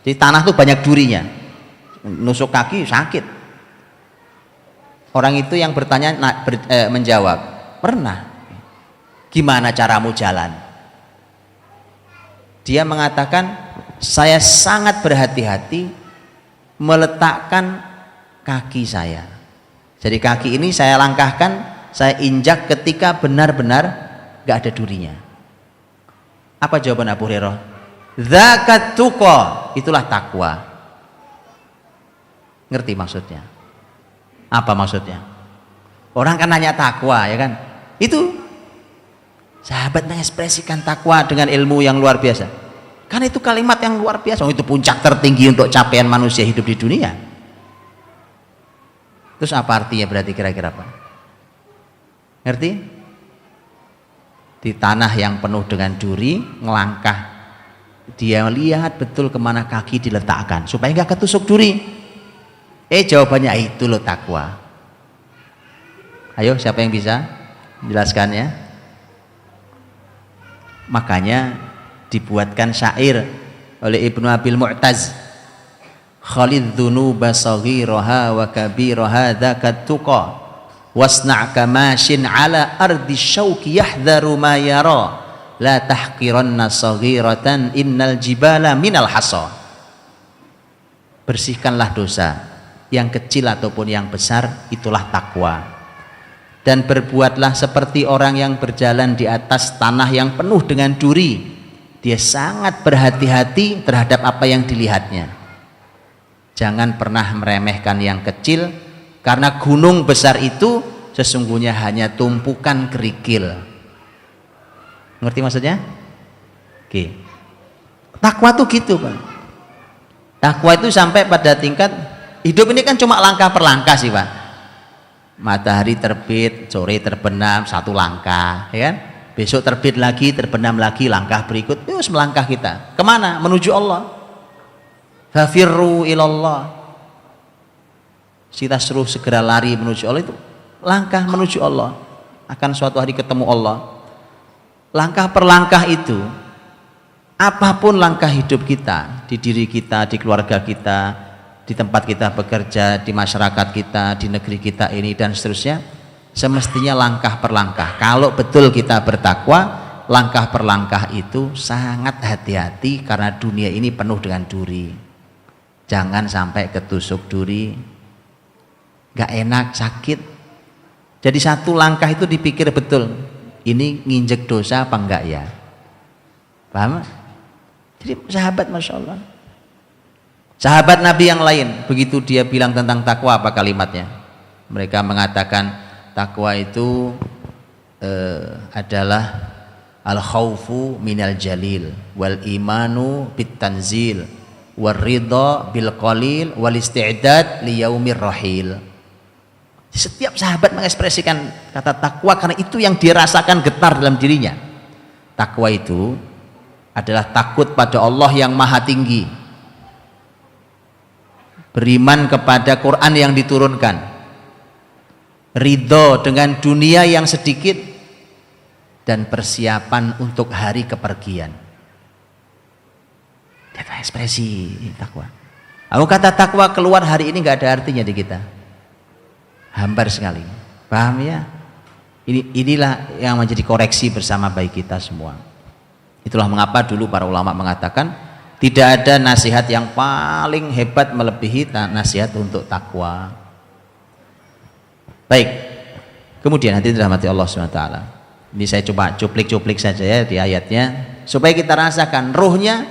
Di tanah tuh banyak durinya, nusuk kaki sakit. Orang itu yang bertanya menjawab, pernah. Gimana caramu jalan? Dia mengatakan, saya sangat berhati-hati meletakkan kaki saya. Jadi kaki ini saya langkahkan, saya injak ketika benar-benar gak ada durinya. Apa jawaban Abu Hurairah? Zakat tuqa, itulah takwa. Ngerti maksudnya? Apa maksudnya? Orang kan nanya takwa, ya kan? Itu sahabat mengekspresikan takwa dengan ilmu yang luar biasa. Kan itu kalimat yang luar biasa. Itu puncak tertinggi untuk capaian manusia hidup di dunia. Terus apa artinya berarti kira-kira, Pak? Ngerti? Di tanah yang penuh dengan duri, ngelangkah, dia lihat betul kemana kaki diletakkan supaya nggak ketusuk duri. Jawabannya itu loh takwa. Ayo, siapa yang bisa menjelaskannya? Makanya dibuatkan syair oleh Ibnu Abil Mu'taz, Khalid dzunuba saghiraha wa kabiraha dzakat tuqa wasna' kamashin ala ardi syauki yahdharu ma yara la tahqiranna saghiratan innal jibala minal hasa. Bersihkanlah dosa yang kecil ataupun yang besar, itulah takwa. Dan berbuatlah seperti orang yang berjalan di atas tanah yang penuh dengan duri. Dia sangat berhati-hati terhadap apa yang dilihatnya. Jangan pernah meremehkan yang kecil, karena gunung besar itu sesungguhnya hanya tumpukan kerikil. Ngerti maksudnya? Oke. Takwa tuh gitu, Pak. Takwa itu sampai pada tingkat hidup ini kan cuma langkah per langkah sih, Pak. Matahari terbit, sore terbenam, satu langkah, ya kan? Besok terbit lagi, terbenam lagi, langkah berikut, terus melangkah kita. Kemana? Menuju Allah. Fafirru ilallah. Kita suruh segera lari menuju Allah, itu langkah menuju Allah. Akan suatu hari ketemu Allah. Langkah per langkah itu, apapun langkah hidup kita, di diri kita, di keluarga kita, di tempat kita bekerja, di masyarakat kita, di negeri kita ini dan seterusnya, semestinya langkah per langkah. Kalau betul kita bertakwa, langkah per langkah itu sangat hati-hati karena dunia ini penuh dengan duri. Jangan sampai ketusuk duri, gak enak, sakit. Jadi satu langkah itu dipikir betul. Ini nginjek dosa apa enggak ya? Paham? Jadi sahabat, Masya Allah. Sahabat Nabi yang lain, begitu dia bilang tentang takwa, apa kalimatnya? Mereka mengatakan takwa itu adalah al-khawfu minal jalil wal imanu bit tanzil wal ridha bil qalil wal isti'dad li yaumir rahil. Setiap sahabat mengekspresikan kata takwa karena itu yang dirasakan getar dalam dirinya. Takwa itu adalah takut pada Allah yang maha tinggi, beriman kepada Quran yang diturunkan, ridho dengan dunia yang sedikit, dan persiapan untuk hari kepergian. Itu ekspresi takwa. Aku kata takwa keluar hari ini nggak ada artinya di kita. Hambar sekali, paham ya? Inilah yang menjadi koreksi bersama bagi kita semua. Itulah mengapa dulu para ulama mengatakan tidak ada nasihat yang paling hebat melebihi nasihat untuk takwa. Baik, kemudian nanti dirahmati Allah SWT. Ini saya coba cuplik-cuplik saja ya di ayatnya supaya kita rasakan ruhnya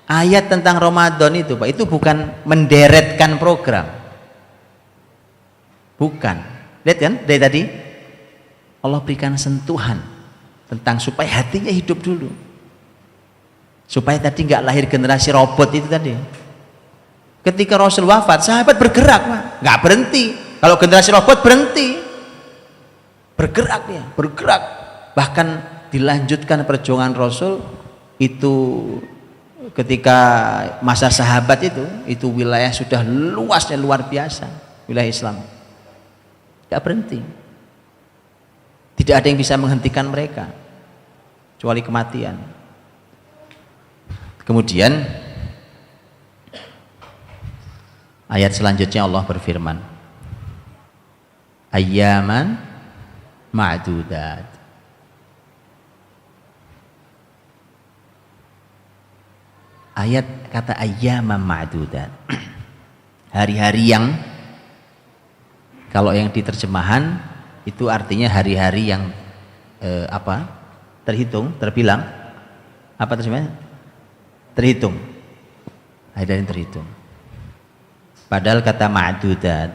ayat tentang Ramadan itu, Pak. Itu bukan menderetkan program. Bukan. Lihat kan dari tadi Allah berikan sentuhan tentang supaya hatinya hidup dulu, supaya tadi nggak lahir generasi robot itu tadi. Ketika Rasul wafat, sahabat bergerak, Pak. Nggak berhenti. Kalau generasi robot berhenti, bergerak ya, bergerak. Bahkan dilanjutkan perjuangan Rasul itu ketika masa sahabat itu wilayah sudah luasnya luar biasa, wilayah Islam. Nggak berhenti. Tidak ada yang bisa menghentikan mereka kecuali kematian. Kemudian ayat selanjutnya Allah berfirman, ayyaman ma'dudat. Ayat kata ayyaman ma'dudat, hari-hari yang, kalau yang diterjemahan itu artinya hari-hari yang terhitung, terbilang, apa terjemahnya? Terhitung, hari-hari yang terhitung. Padahal kata ma'dudat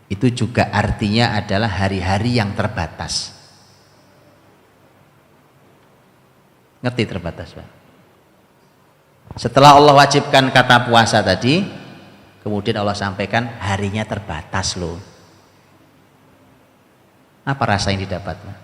itu juga artinya adalah hari-hari yang terbatas. Ngerti terbatas, Pak? Setelah Allah wajibkan kata puasa tadi, kemudian Allah sampaikan harinya terbatas loh. Apa rasa yang didapat, Pak?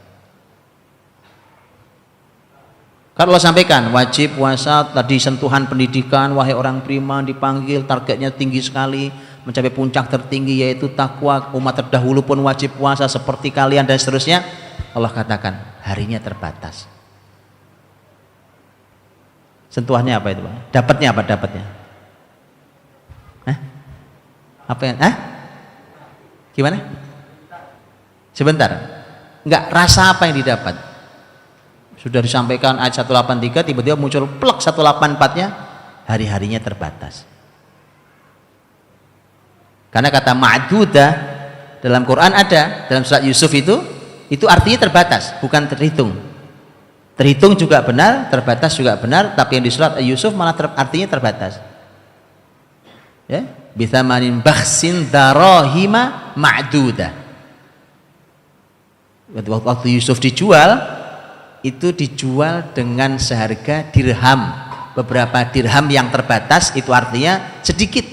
Kalau Allah sampaikan wajib puasa tadi, sentuhan pendidikan, wahai orang beriman dipanggil, targetnya tinggi sekali, mencapai puncak tertinggi yaitu takwa, umat terdahulu pun wajib puasa seperti kalian dan seterusnya. Allah katakan harinya terbatas. Sentuhannya apa itu, Pak? Dapatnya apa dapatnya? Apa yang? Gimana? Sebentar. Enggak, rasa apa yang didapat? Sudah disampaikan ayat 183, tiba-tiba muncul plek 184-nya, hari-harinya terbatas. Karena kata ma'dudah dalam Quran ada, dalam surat Yusuf itu artinya terbatas, bukan terhitung. Terhitung juga benar, terbatas juga benar, tapi yang di surat Yusuf malah artinya terbatas. Ya, bitsamanin bakhsin darahima ma'dudah. Waktu Yusuf dijual, itu dijual dengan seharga dirham, beberapa dirham yang terbatas, itu artinya sedikit.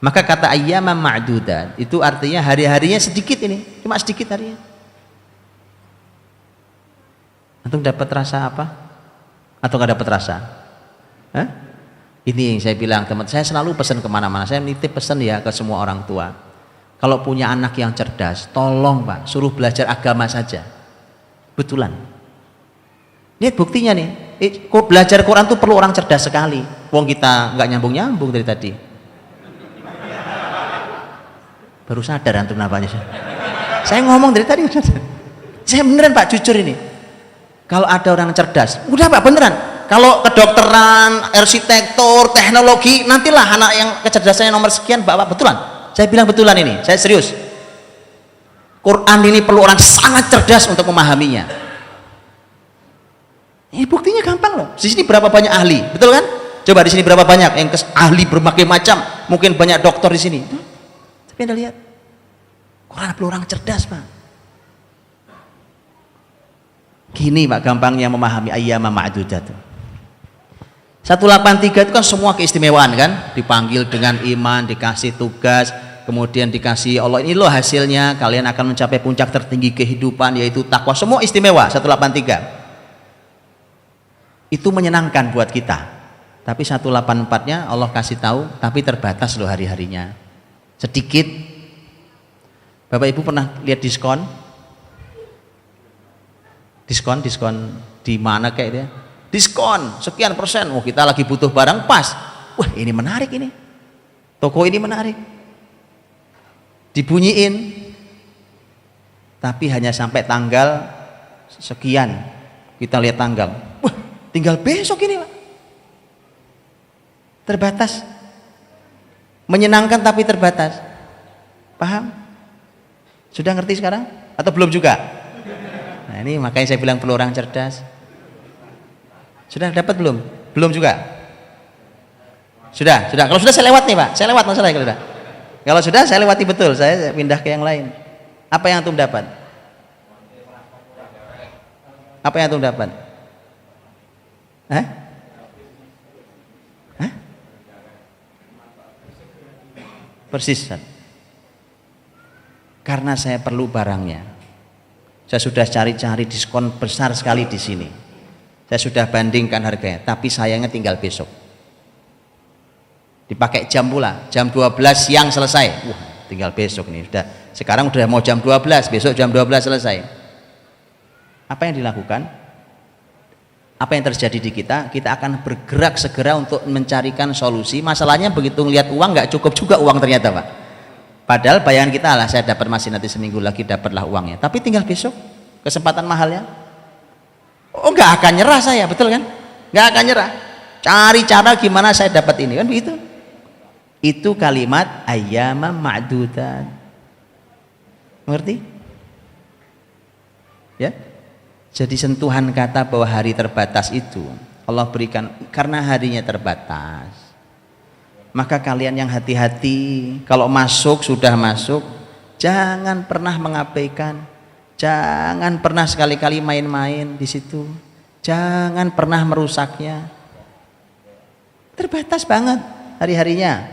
Maka kata ayyaman ma'dudat itu artinya hari-harinya sedikit, ini cuma sedikit harinya. Antum dapat rasa apa? Atau nggak dapat rasa? Ini yang saya bilang, teman saya selalu pesan kemana-mana, saya nitip pesan ya ke semua orang tua, kalau punya anak yang cerdas, tolong Pak, suruh belajar agama saja. Betulan. Lihat buktinya nih, belajar Quran tuh perlu orang cerdas sekali. Wong kita nggak nyambung-nyambung dari tadi. Baru sadar antum napanya. Saya ngomong dari tadi. Saya beneran Pak, jujur ini. Kalau ada orang cerdas, udah Pak beneran. Kalau kedokteran, arsitektur, teknologi, nantilah anak yang kecerdasannya nomor sekian Bapak, betulan. Saya bilang betulan ini, saya serius. Quran ini perlu orang sangat cerdas untuk memahaminya. Buktinya gampang loh. Di sini berapa banyak ahli, betul kan? Coba di sini berapa banyak yang ahli berbagai macam, mungkin banyak dokter di sini. Tapi Anda lihat, Quran perlu orang cerdas, Pak. Gini Pak gampangnya memahami ayyaman ma'dudat. 183 itu kan semua keistimewaan kan? Dipanggil dengan iman, dikasih tugas, kemudian dikasih Allah, ini loh hasilnya, kalian akan mencapai puncak tertinggi kehidupan yaitu takwa. Semua istimewa 183. Itu menyenangkan buat kita. Tapi 184-nya Allah kasih tahu, tapi terbatas loh hari-harinya. Sedikit. Bapak Ibu pernah lihat diskon? Diskon di mana kayak dia? Diskon sekian persen. Oh, kita lagi butuh barang pas. Wah, ini menarik ini. Toko ini menarik. Dibunyiin. Tapi hanya sampai tanggal sekian. Kita lihat tanggal. Wah, tinggal besok ini Pak. Terbatas. Menyenangkan tapi terbatas. Paham? Sudah ngerti sekarang? Atau belum juga? Nah ini makanya saya bilang perlu orang cerdas. Sudah dapat belum? Belum juga? Sudah. Kalau sudah saya lewat nih Pak. Saya lewat masalah kalau sudah. Kalau sudah saya lewati betul. Saya pindah ke yang lain. Apa yang antum dapat? Apa yang antum dapat? Hah? Hah? Persis. Karena saya perlu barangnya. Saya sudah cari-cari diskon besar sekali di sini. Saya sudah bandingkan harganya, tapi sayangnya tinggal besok. Dipakai jam pula, jam 12 siang selesai. Wah, tinggal besok nih. Sekarang udah mau jam 12, besok jam 12 selesai. Apa yang dilakukan? Apa yang terjadi di kita? Kita akan bergerak segera untuk mencarikan solusi. Masalahnya begitu ngelihat uang nggak cukup juga uang ternyata, Pak. Padahal bayangan kita lah, saya dapat masih nanti seminggu lagi dapatlah uangnya. Tapi tinggal besok, kesempatan mahalnya. Oh, nggak akan nyerah saya, betul kan? Nggak akan nyerah. Cari cara gimana saya dapat ini, kan begitu? Itu kalimat ayyama ma'dudat. Mengerti? Ya. Jadi sentuhan kata bahwa hari terbatas itu Allah berikan karena harinya terbatas. Maka kalian yang hati-hati, kalau masuk sudah masuk, jangan pernah mengabaikan. Jangan pernah sekali-kali main-main di situ. Jangan pernah merusaknya. Terbatas banget hari-harinya.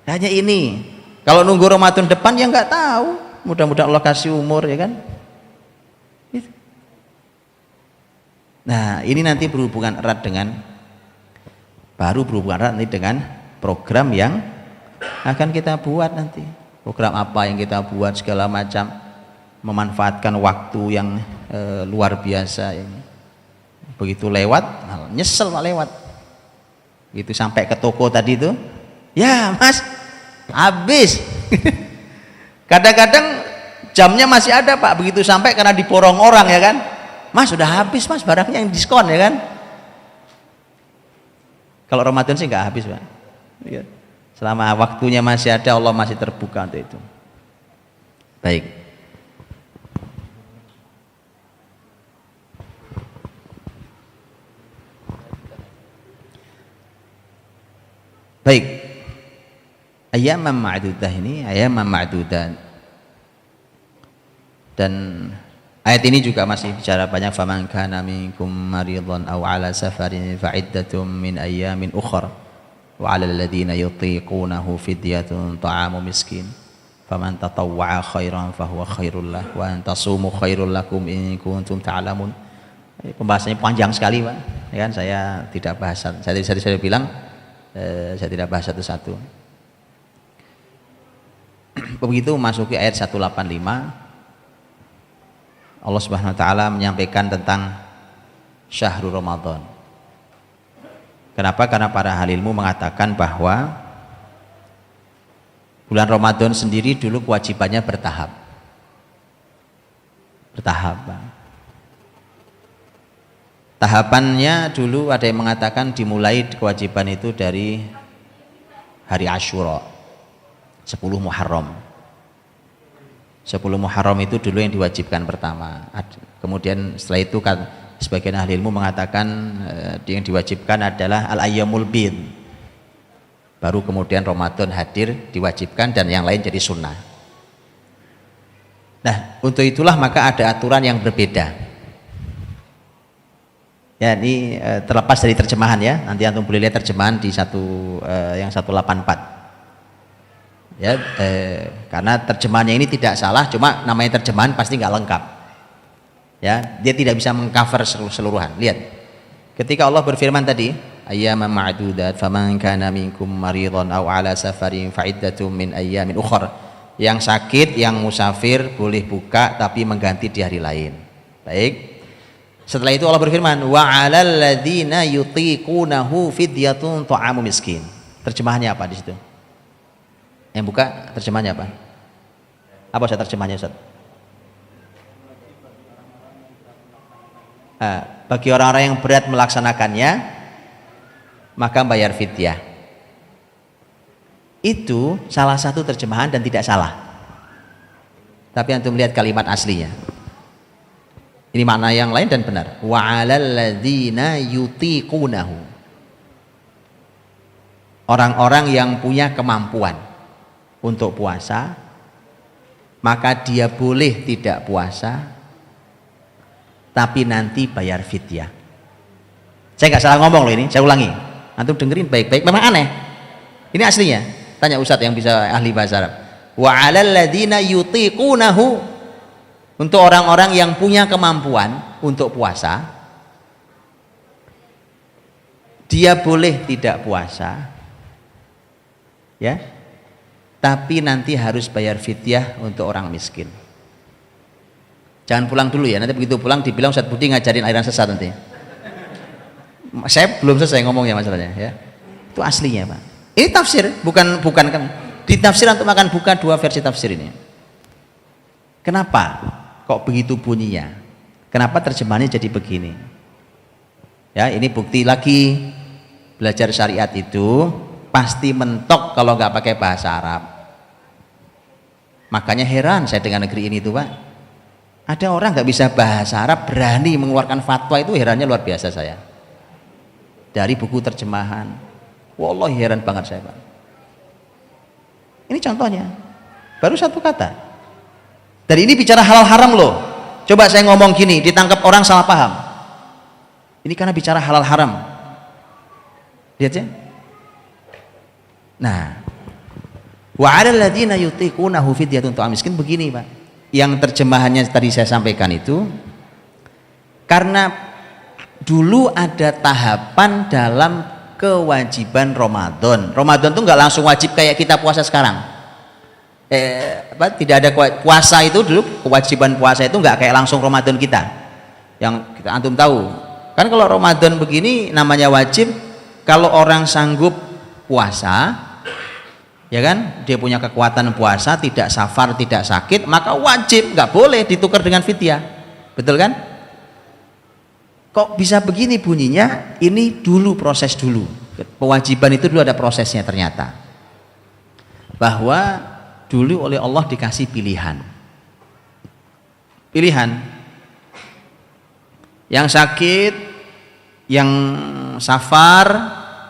Hanya ini. Kalau nunggu Ramadan depan ya nggak tahu. Mudah-mudahan Allah kasih umur, ya kan? Gitu. Nah, ini nanti berhubungan erat dengan program yang akan kita buat nanti. Program apa yang kita buat segala macam. Memanfaatkan waktu yang luar biasa ini. Begitu lewat, nyesel Pak lewat. Gitu sampai ke toko tadi itu, ya Mas, habis. Kadang-kadang jamnya masih ada Pak, begitu sampai karena diborong orang ya kan, Mas sudah habis Mas barangnya yang diskon ya kan. Kalau Ramadan sih nggak habis Pak. Selama waktunya masih ada, Allah masih terbuka untuk itu. Baik. Baik, ayyaman ma'dudah ini ayyaman ma'dudah, dan ayat ini juga masih bicara banyak. Faman kana minkum maridhan aw ala safarin fa iddatum min ayyamin ukhra wa 'alal ladzina yutiqunahu fidyatun ta'amu miskin faman tatawwa'a khairan fahuwa khairul lah wa an tasumu khairul lakum in kuntum ta'lamun. Pembahasannya panjang sekali Pak, ya kan, saya tidak bahas. Saya bilang saya tidak bahas satu-satu. Begitu masuki ayat 185, Allah Subhanahu wa taala menyampaikan tentang syahrul Ramadan. Kenapa? Karena para ahli ilmu mengatakan bahwa bulan Ramadan sendiri dulu kewajibannya bertahap. Pak. Tahapannya dulu ada yang mengatakan dimulai kewajiban itu dari hari Asyura, 10 Muharram. 10 Muharram itu dulu yang diwajibkan pertama. Kemudian setelah itu kan sebagian ahli ilmu mengatakan yang diwajibkan adalah al-ayyamul bid. Baru kemudian Ramadan hadir diwajibkan dan yang lain jadi sunnah. Nah, untuk itulah maka ada aturan yang berbeda. Ya, ini terlepas dari terjemahan ya. Nanti antum boleh lihat terjemahan di yang 184. Ya, karena terjemahannya ini tidak salah, cuma namanya terjemahan pasti nggak lengkap. Ya, dia tidak bisa mengcover seluruhan. Lihat. Ketika Allah berfirman tadi, ayyaman ma'dudat faman kana minkum maridhan aw ala safarin fa iddatum min ayyamin ukhra. Yang sakit, yang musafir boleh buka tapi mengganti di hari lain. Baik. Setelah itu Allah berfirman, wa 'alal ladzina yutiqunahu fidyatun ta'amu miskin. Terjemahannya apa di situ? Yang buka terjemahannya apa? Apa Ustaz terjemahannya Ustaz? Bagi orang-orang yang berat melaksanakannya, maka bayar fidyah. Itu salah satu terjemahan dan tidak salah. Tapi antum lihat kalimat aslinya. Ini makna yang lain dan benar. Wa 'alal ladzina yutiqunahu. Orang-orang yang punya kemampuan untuk puasa, maka dia boleh tidak puasa, tapi nanti bayar fidyah. Saya nggak salah ngomong loh ini, saya ulangi. Antum dengerin baik-baik, memang aneh. Ini aslinya. Tanya Ustadz yang bisa ahli bahasa Arab. Wa 'alal ladzina yutiqunahu, untuk orang-orang yang punya kemampuan untuk puasa, dia boleh tidak puasa, ya, tapi nanti harus bayar fidyah untuk orang miskin. Jangan pulang dulu ya, nanti begitu pulang dibilang Ustadz Budi ngajarin aliran sesat nanti. Saya belum selesai ngomongnya masalahnya, ya. Itu aslinya, Pak. Ini tafsir, bukan kan. Di tafsir untuk makan buka dua versi tafsir ini. Kenapa kok begitu bunyinya? Kenapa terjemahannya jadi begini? Ya, ini bukti lagi, belajar syariat itu pasti mentok kalau nggak pakai bahasa Arab. Makanya heran saya dengan negeri ini tuh, Pak. Ada orang nggak bisa bahasa Arab berani mengeluarkan fatwa, itu herannya luar biasa saya. Dari buku terjemahan. Wallahi heran banget saya, Pak. Ini contohnya. Baru satu kata. Dan ini bicara halal haram loh. Coba saya ngomong gini, ditangkap orang salah paham. Ini karena bicara halal haram. Lihat ya. Nah, wa 'alal ladzina yutiqunahu fidyatun ta'am miskin, begini, Pak. Yang terjemahannya tadi saya sampaikan itu karena dulu ada tahapan dalam kewajiban Ramadan. Ramadan tuh nggak langsung wajib kayak kita puasa sekarang. Tidak ada puasa itu dulu, kewajiban puasa itu nggak kayak langsung Ramadan kita. Yang kita antum tahu. Kan kalau Ramadan begini namanya wajib kalau orang sanggup puasa, ya kan, dia punya kekuatan puasa, tidak safar, tidak sakit, maka wajib, nggak boleh ditukar dengan fidyah. Betul kan? Kok bisa begini bunyinya? Ini dulu proses dulu. Kewajiban itu dulu ada prosesnya ternyata. Bahwa dulu oleh Allah dikasih pilihan. Pilihan. Yang sakit, yang safar,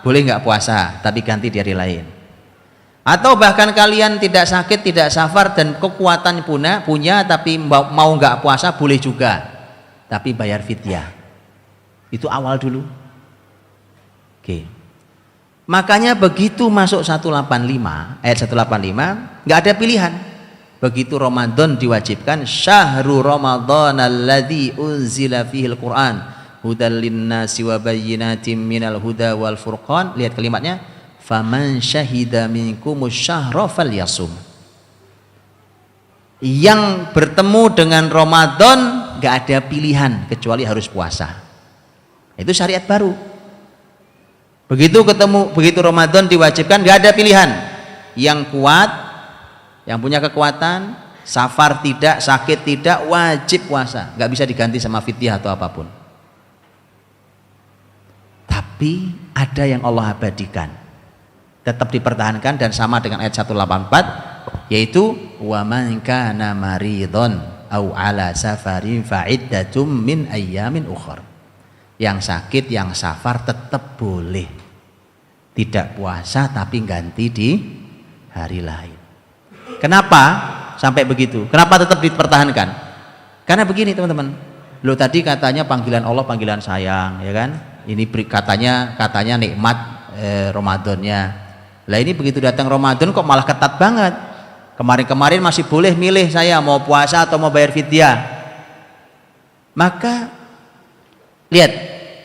boleh nggak puasa, tapi ganti di hari lain. Atau bahkan kalian tidak sakit, tidak safar, dan kekuatan punya tapi mau nggak puasa boleh juga, tapi bayar fidyah. Itu awal dulu. Oke. Makanya begitu masuk 185, ayat 185, nggak ada pilihan. Begitu Ramadan diwajibkan, syahrul Ramadan alladzi unzila fihil Qur'an hudal linnasi wa bayyinatin minal huda wal furqan. Lihat kalimatnya, faman syahida minkumus syahra falyasum. Yang bertemu dengan Ramadan nggak ada pilihan kecuali harus puasa. Itu syariat baru. Begitu Ramadan diwajibkan, nggak ada pilihan. Yang kuat, yang punya kekuatan, safar tidak, sakit tidak, wajib puasa, nggak bisa diganti sama fidyah atau apapun. Tapi ada yang Allah abadikan, tetap dipertahankan dan sama dengan ayat 184, yaitu wa man kana maridon au ala safarin fa'iddatum min ayyamin ukhra. Yang sakit, yang safar tetap boleh tidak puasa tapi ganti di hari lain. Kenapa sampai begitu? Kenapa tetap dipertahankan? Karena begini teman-teman, lo tadi katanya panggilan Allah panggilan sayang, ya kan? Ini katanya nikmat Ramadannya. Lah ini begitu datang Ramadan kok malah ketat banget. Kemarin-kemarin masih boleh milih saya mau puasa atau mau bayar fidyah. Maka lihat,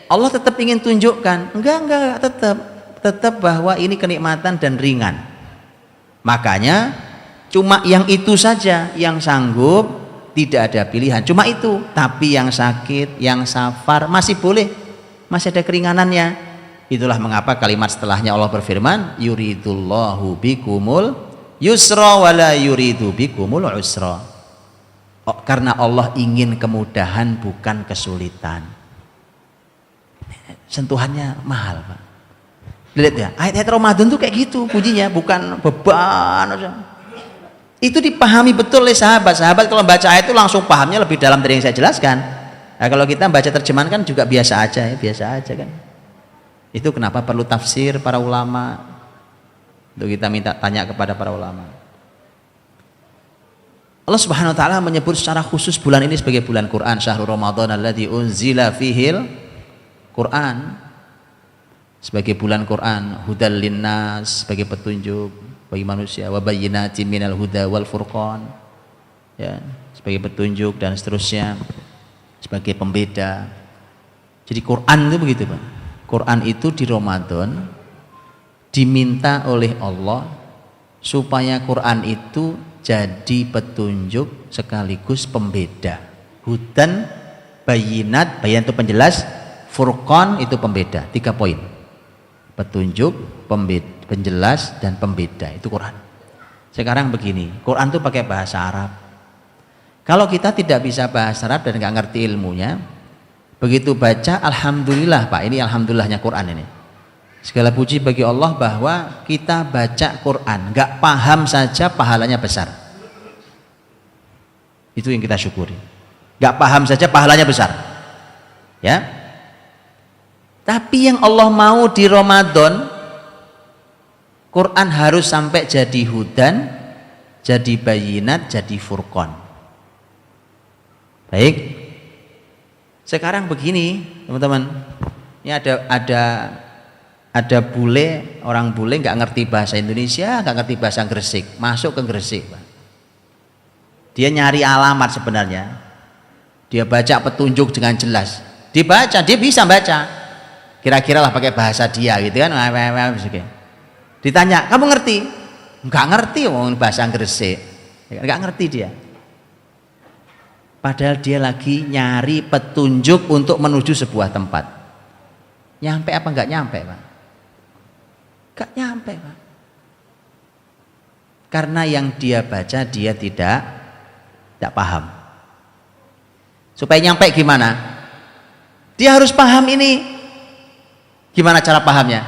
Allah tetap ingin tunjukkan, enggak, tetap bahwa ini kenikmatan dan ringan. Makanya cuma yang itu saja yang sanggup, tidak ada pilihan, cuma itu. Tapi yang sakit, yang safar masih boleh, masih ada keringanannya. Itulah mengapa kalimat setelahnya Allah berfirman, yuridullahu bikumul yusra wala yuridu bikumul usra. Karena Allah ingin kemudahan bukan kesulitan. Sentuhannya mahal, Pak. Lihat ya, ayat-ayat Ramadan tuh kayak gitu bunyinya, bukan beban. Itu dipahami betul oleh sahabat. Sahabat kalau baca ayat itu langsung pahamnya lebih dalam dari yang saya jelaskan. Nah, kalau kita baca terjemahan kan juga biasa aja ya, biasa aja kan. Itu kenapa perlu tafsir para ulama. Untuk kita minta tanya kepada para ulama. Allah Subhanahu wa taala menyebut secara khusus bulan ini sebagai bulan Quran, syahrul Ramadan alladzi unzila fihil Quran, sebagai bulan Quran, hudal linnas, sebagai petunjuk bagi manusia, wa bayyinatin minal huda wal furqan, ya, sebagai petunjuk dan seterusnya, sebagai pembeda. Jadi Quran itu begitu, Pak. Quran itu di Ramadan diminta oleh Allah supaya Quran itu jadi petunjuk sekaligus pembeda. Hudan, bayinat, bayan itu penjelas, furqan itu pembeda. 3 poin. Petunjuk, penjelas, dan pembeda. Itu Quran. Sekarang begini, Quran itu pakai bahasa Arab. Kalau kita tidak bisa bahasa Arab dan nggak ngerti ilmunya, begitu baca, alhamdulillah Pak, ini alhamdulillahnya Quran ini. Segala puji bagi Allah bahwa kita baca Quran, nggak paham saja pahalanya besar. Itu yang kita syukuri. Nggak paham saja pahalanya besar. Ya. Tapi yang Allah mau di Ramadan, Quran harus sampai jadi hudan, jadi bayinat, jadi furqan. Baik. Sekarang begini, teman-teman. Ini ada bule, orang bule nggak ngerti bahasa Indonesia, nggak ngerti bahasa Gresik, masuk ke Gresik, Pak. Dia nyari alamat sebenarnya, dia baca petunjuk dengan jelas, dibaca, dia bisa baca, kira-kira lah pakai bahasa dia gitu kan, ditanya, kamu ngerti? Nggak ngerti, ngomong bahasa Gresik, nggak ngerti dia. Padahal dia lagi nyari petunjuk untuk menuju sebuah tempat. Nyampe apa nggak nyampe, Pak? Gak nyampe, Pak. Karena yang dia baca dia tidak paham. Supaya nyampe gimana? Dia harus paham ini. Gimana cara pahamnya?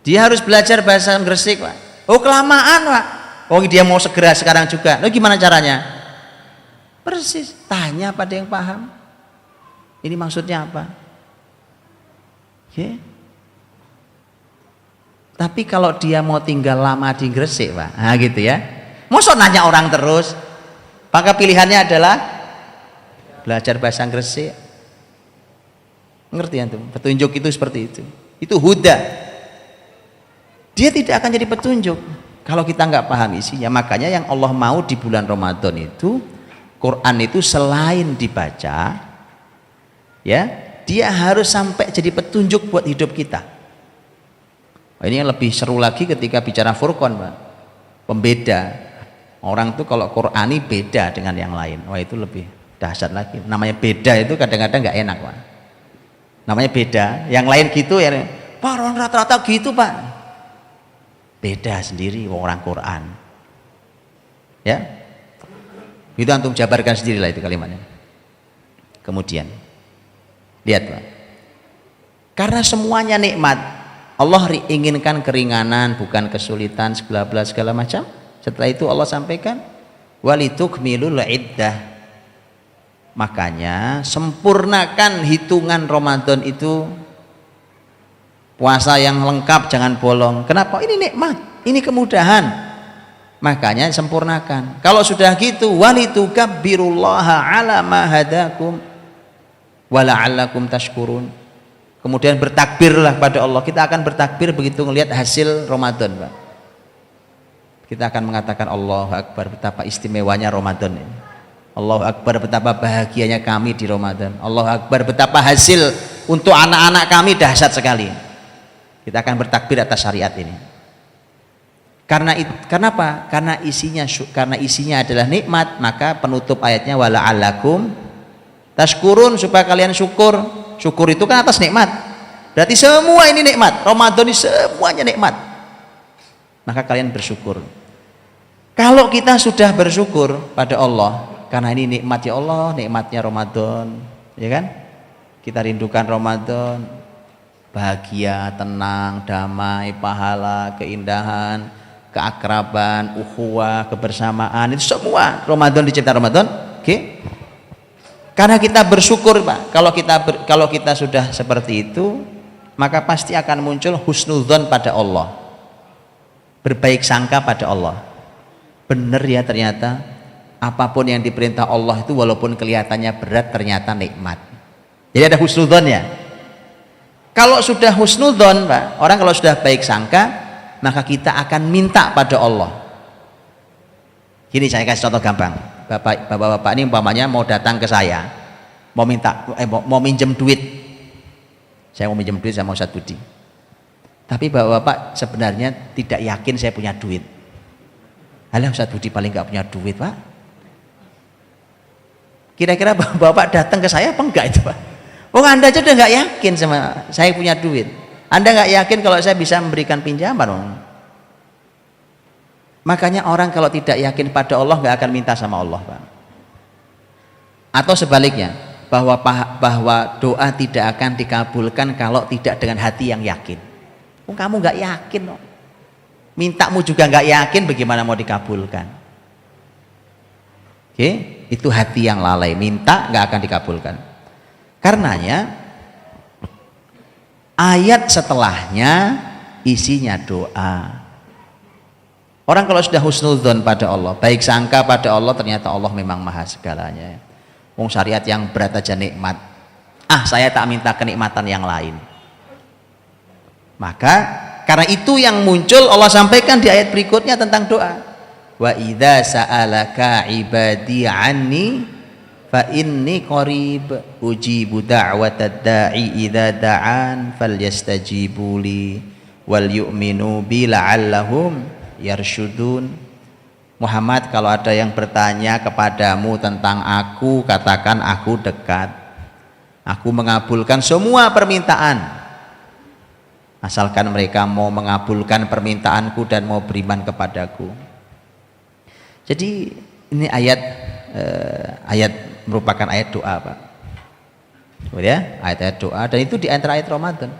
Dia harus belajar bahasa Gresik, Pak. Oh, kelamaan, Pak. Oh, dia mau segera sekarang juga. Lalu gimana caranya? Persis, tanya pada yang paham. Ini maksudnya apa? Oke. Tapi kalau dia mau tinggal lama di Gresik, Pak, nah gitu ya, masa nanya orang terus, maka pilihannya adalah belajar bahasa Gresik. Ngerti ya tuh? Petunjuk itu seperti itu huda. Dia tidak akan jadi petunjuk kalau kita nggak paham isinya. Makanya yang Allah mau di bulan Ramadan itu, Quran itu selain dibaca, ya, dia harus sampai jadi petunjuk buat hidup kita. Ini yang lebih seru lagi ketika bicara furqan, Pak. Pembeda. Orang tuh kalau Qurani beda dengan yang lain. Wah, itu lebih dahsyat lagi. Namanya beda itu kadang-kadang nggak enak, Pak. Namanya beda. Yang lain gitu ya, Pak, orang rata-rata gitu, Pak. Beda sendiri orang Quran. Ya. Itu antum jabarkan sendirilah itu kalimatnya. Kemudian lihat, Pak. Karena semuanya nikmat. Allah inginkan keringanan, bukan kesulitan, segala macam. Setelah itu Allah sampaikan walitukmilul iddah. Makanya sempurnakan hitungan Ramadan itu, puasa yang lengkap, jangan bolong. Kenapa? Ini nikmat, ini kemudahan. Makanya sempurnakan. Kalau sudah gitu, walitukabbirullaha ala ma hadakum wa la'allakum tashkurun. Kemudian bertakbirlah pada Allah. Kita akan bertakbir begitu melihat hasil Ramadan, Pak. Kita akan mengatakan Allahu Akbar, betapa istimewanya Ramadan ini. Allahu Akbar, betapa bahagianya kami di Ramadan. Allahu Akbar, betapa hasil untuk anak-anak kami dahsyat sekali. Kita akan bertakbir atas syariat ini. Karena apa? Karena isinya adalah nikmat, maka penutup ayatnya wala'allakum tashkurun, supaya kalian syukur. Syukur itu kan atas nikmat. Berarti semua ini nikmat. Ramadan ini semuanya nikmat. Maka kalian bersyukur. Kalau kita sudah bersyukur pada Allah, karena ini nikmat ya Allah, nikmatnya Ramadan, ya kan? Kita rindukan Ramadan, bahagia, tenang, damai, pahala, keindahan, keakraban, ukhuwah, kebersamaan, itu semua Ramadan, dicipta Ramadan. Oke? Karena kita bersyukur, Pak. Kalau kita sudah seperti itu, maka pasti akan muncul husnudzon pada Allah, berbaik sangka pada Allah, benar ya ternyata apapun yang diperintah Allah itu walaupun kelihatannya berat ternyata nikmat. Jadi ada husnudzon ya. Kalau sudah husnudzon Pak, orang kalau sudah baik sangka, maka kita akan minta pada Allah. Gini saya kasih contoh gampang. Bapak-bapak ini umpamanya mau datang ke saya, mau minta mau minjem duit. Saya mau minjem duit sama Ustadz Budi. Tapi bapak-bapak sebenarnya tidak yakin saya punya duit. Alah Ustadz Budi paling nggak punya duit Pak. Kira-kira bapak datang ke saya apa enggak itu Pak? Oh Anda aja udah nggak yakin sama saya punya duit. Anda nggak yakin kalau saya bisa memberikan pinjaman. Makanya orang kalau tidak yakin pada Allah nggak akan minta sama Allah Pak. Atau sebaliknya bahwa doa tidak akan dikabulkan kalau tidak dengan hati yang yakin. Oh, kamu nggak yakin loh. Mintamu juga nggak yakin bagaimana mau dikabulkan. Oke, itu hati yang lalai, minta nggak akan dikabulkan. Karenanya ayat setelahnya isinya doa. Orang kalau sudah husnudzon pada Allah, baik sangka pada Allah, ternyata Allah memang maha segalanya. Wong syariat yang berat aja nikmat. Saya tak minta kenikmatan yang lain. Maka karena itu yang muncul Allah sampaikan di ayat berikutnya tentang doa. Wa idza sa'alaka ibadi anni fa inni qarib ujibu da'watad da'i idza da'an falyastajibu li wal yu'minu bi la'allahum yarsyudun. Muhammad, kalau ada yang bertanya kepadamu tentang aku, katakan aku dekat. Aku mengabulkan semua permintaan. Asalkan mereka mau mengabulkan permintaanku dan mau beriman kepadaku. Jadi ini ayat merupakan ayat doa Pak. Ya, ayat-ayat doa, dan itu di antara ayat Ramadan.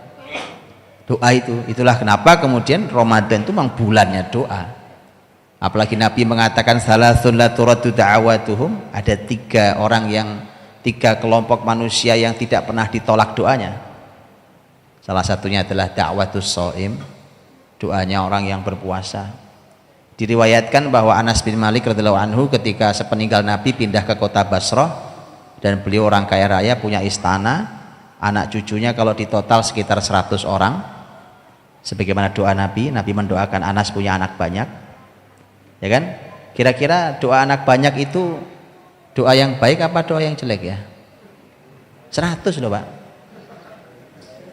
Doa itulah kenapa kemudian Ramadan itu memang bulannya doa. Apalagi Nabi mengatakan salasun la turaddu da'awatuhum, ada tiga kelompok manusia yang tidak pernah ditolak doanya. Salah satunya adalah da'watus shaim, doanya orang yang berpuasa. Diriwayatkan bahwa Anas bin Malik radhiyallahu anhu ketika sepeninggal Nabi pindah ke kota Basrah, dan beliau orang kaya raya punya istana, anak cucunya kalau ditotal sekitar 100 orang. Sebagaimana doa Nabi mendoakan Anas punya anak banyak. Ya kan? Kira-kira doa anak banyak itu doa yang baik apa doa yang jelek ya? 100 loh Pak.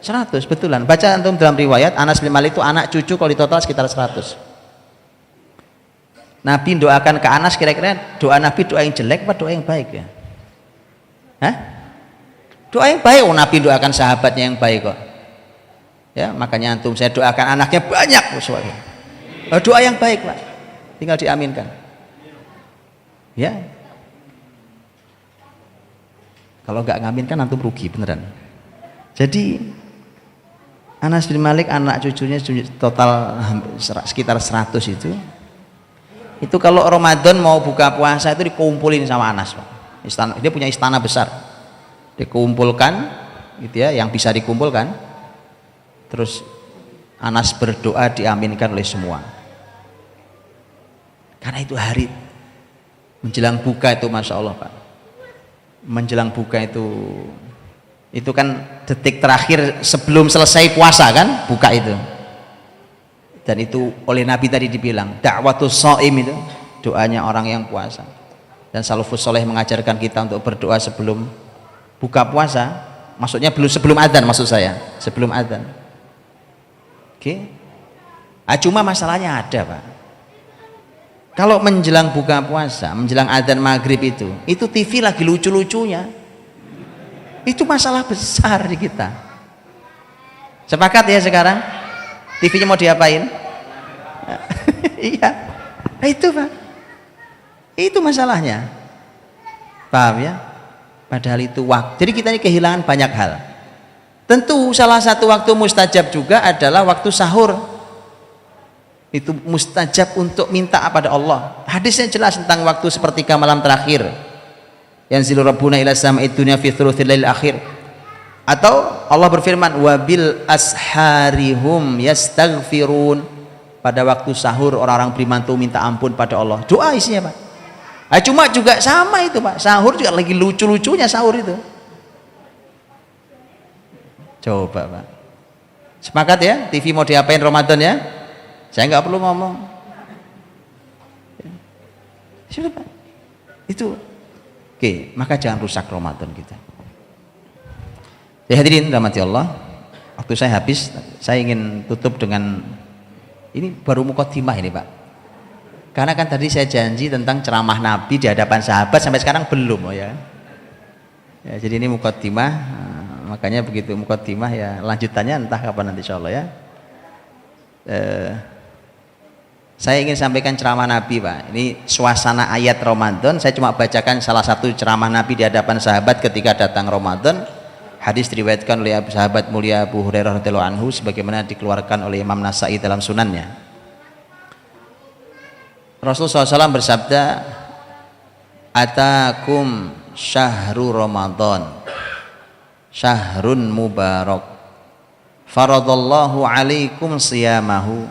100 betulan. Baca antum dalam riwayat Anas bin Malik itu anak cucu kalau ditotal sekitar 100. Nabi doakan ke Anas, kira-kira doa Nabi doa yang jelek apa doa yang baik ya? Hah? Doa yang baik. Nabi doakan sahabatnya yang baik kok. Ya, makanya antum saya doakan anaknya banyak semuanya. Doa yang baik Pak, tinggal diaminkan. Ya, kalau nggak ngaminkan antum rugi beneran. Jadi Anas bin Malik anak cucunya total sekitar 100 itu kalau Ramadan mau buka puasa itu dikumpulin sama Anas Pak. Dia punya istana besar, dikumpulkan gitu ya, yang bisa dikumpulkan. Terus Anas berdoa diaminkan oleh semua. Karena itu hari menjelang buka itu Masya Allah Pak. Menjelang buka itu kan detik terakhir sebelum selesai puasa kan, buka itu. Dan itu oleh Nabi tadi dibilang da'watus shaim, itu doanya orang yang puasa. Dan salafus soleh mengajarkan kita untuk berdoa sebelum buka puasa, maksudnya sebelum adzan, maksud saya sebelum adzan. Oke. Cuma masalahnya ada Pak. Kalau menjelang buka puasa, menjelang adzan maghrib itu TV lagi lucu-lucunya. Itu masalah besar di kita. Sepakat ya sekarang? TV-nya mau diapain? Iya. Itu Pak. Itu masalahnya. Paham ya? Padahal itu waktu. Jadi kita ini kehilangan banyak hal. Tentu salah satu waktu mustajab juga adalah waktu sahur. Itu mustajab untuk minta kepada Allah. Hadisnya jelas tentang waktu sepertiga malam terakhir. Yanzilu rabbuna ila sama'id dunya fi thuluthil lail akhir. Atau Allah berfirman wabil asharihum yastaghfirun, pada waktu sahur orang-orang beriman tuh minta ampun pada Allah. Doa isinya Pak. Cuma juga sama itu Pak. Sahur juga lagi lucu-lucunya sahur itu. Coba Pak. Sepakat ya? TV mau diapain Ramadan ya? Saya nggak perlu ngomong. Sudah Pak. Itu. Oke, maka jangan rusak Ramadan kita. Ya hadirin rahmati Allah. Waktu saya habis, saya ingin tutup dengan ini baru mukaddimah ini Pak. Karena kan tadi saya janji tentang ceramah Nabi di hadapan sahabat sampai sekarang belum ya. Jadi ini mukaddimah, makanya begitu mukaddimah ya lanjutannya entah kapan nanti insyaallah ya. Saya ingin sampaikan ceramah Nabi Pak. Ini suasana ayat Ramadan. Saya cuma bacakan salah satu ceramah Nabi di hadapan sahabat ketika datang Ramadan. Hadis diriwayatkan oleh sahabat mulia Abu Hurairah radhiyallahu anhu sebagaimana dikeluarkan oleh Imam Nasai dalam sunannya. Rasulullah SAW bersabda, "Atakum syahru Ramadan, syahrun mubarak, faradallahu alaikum siyamahu,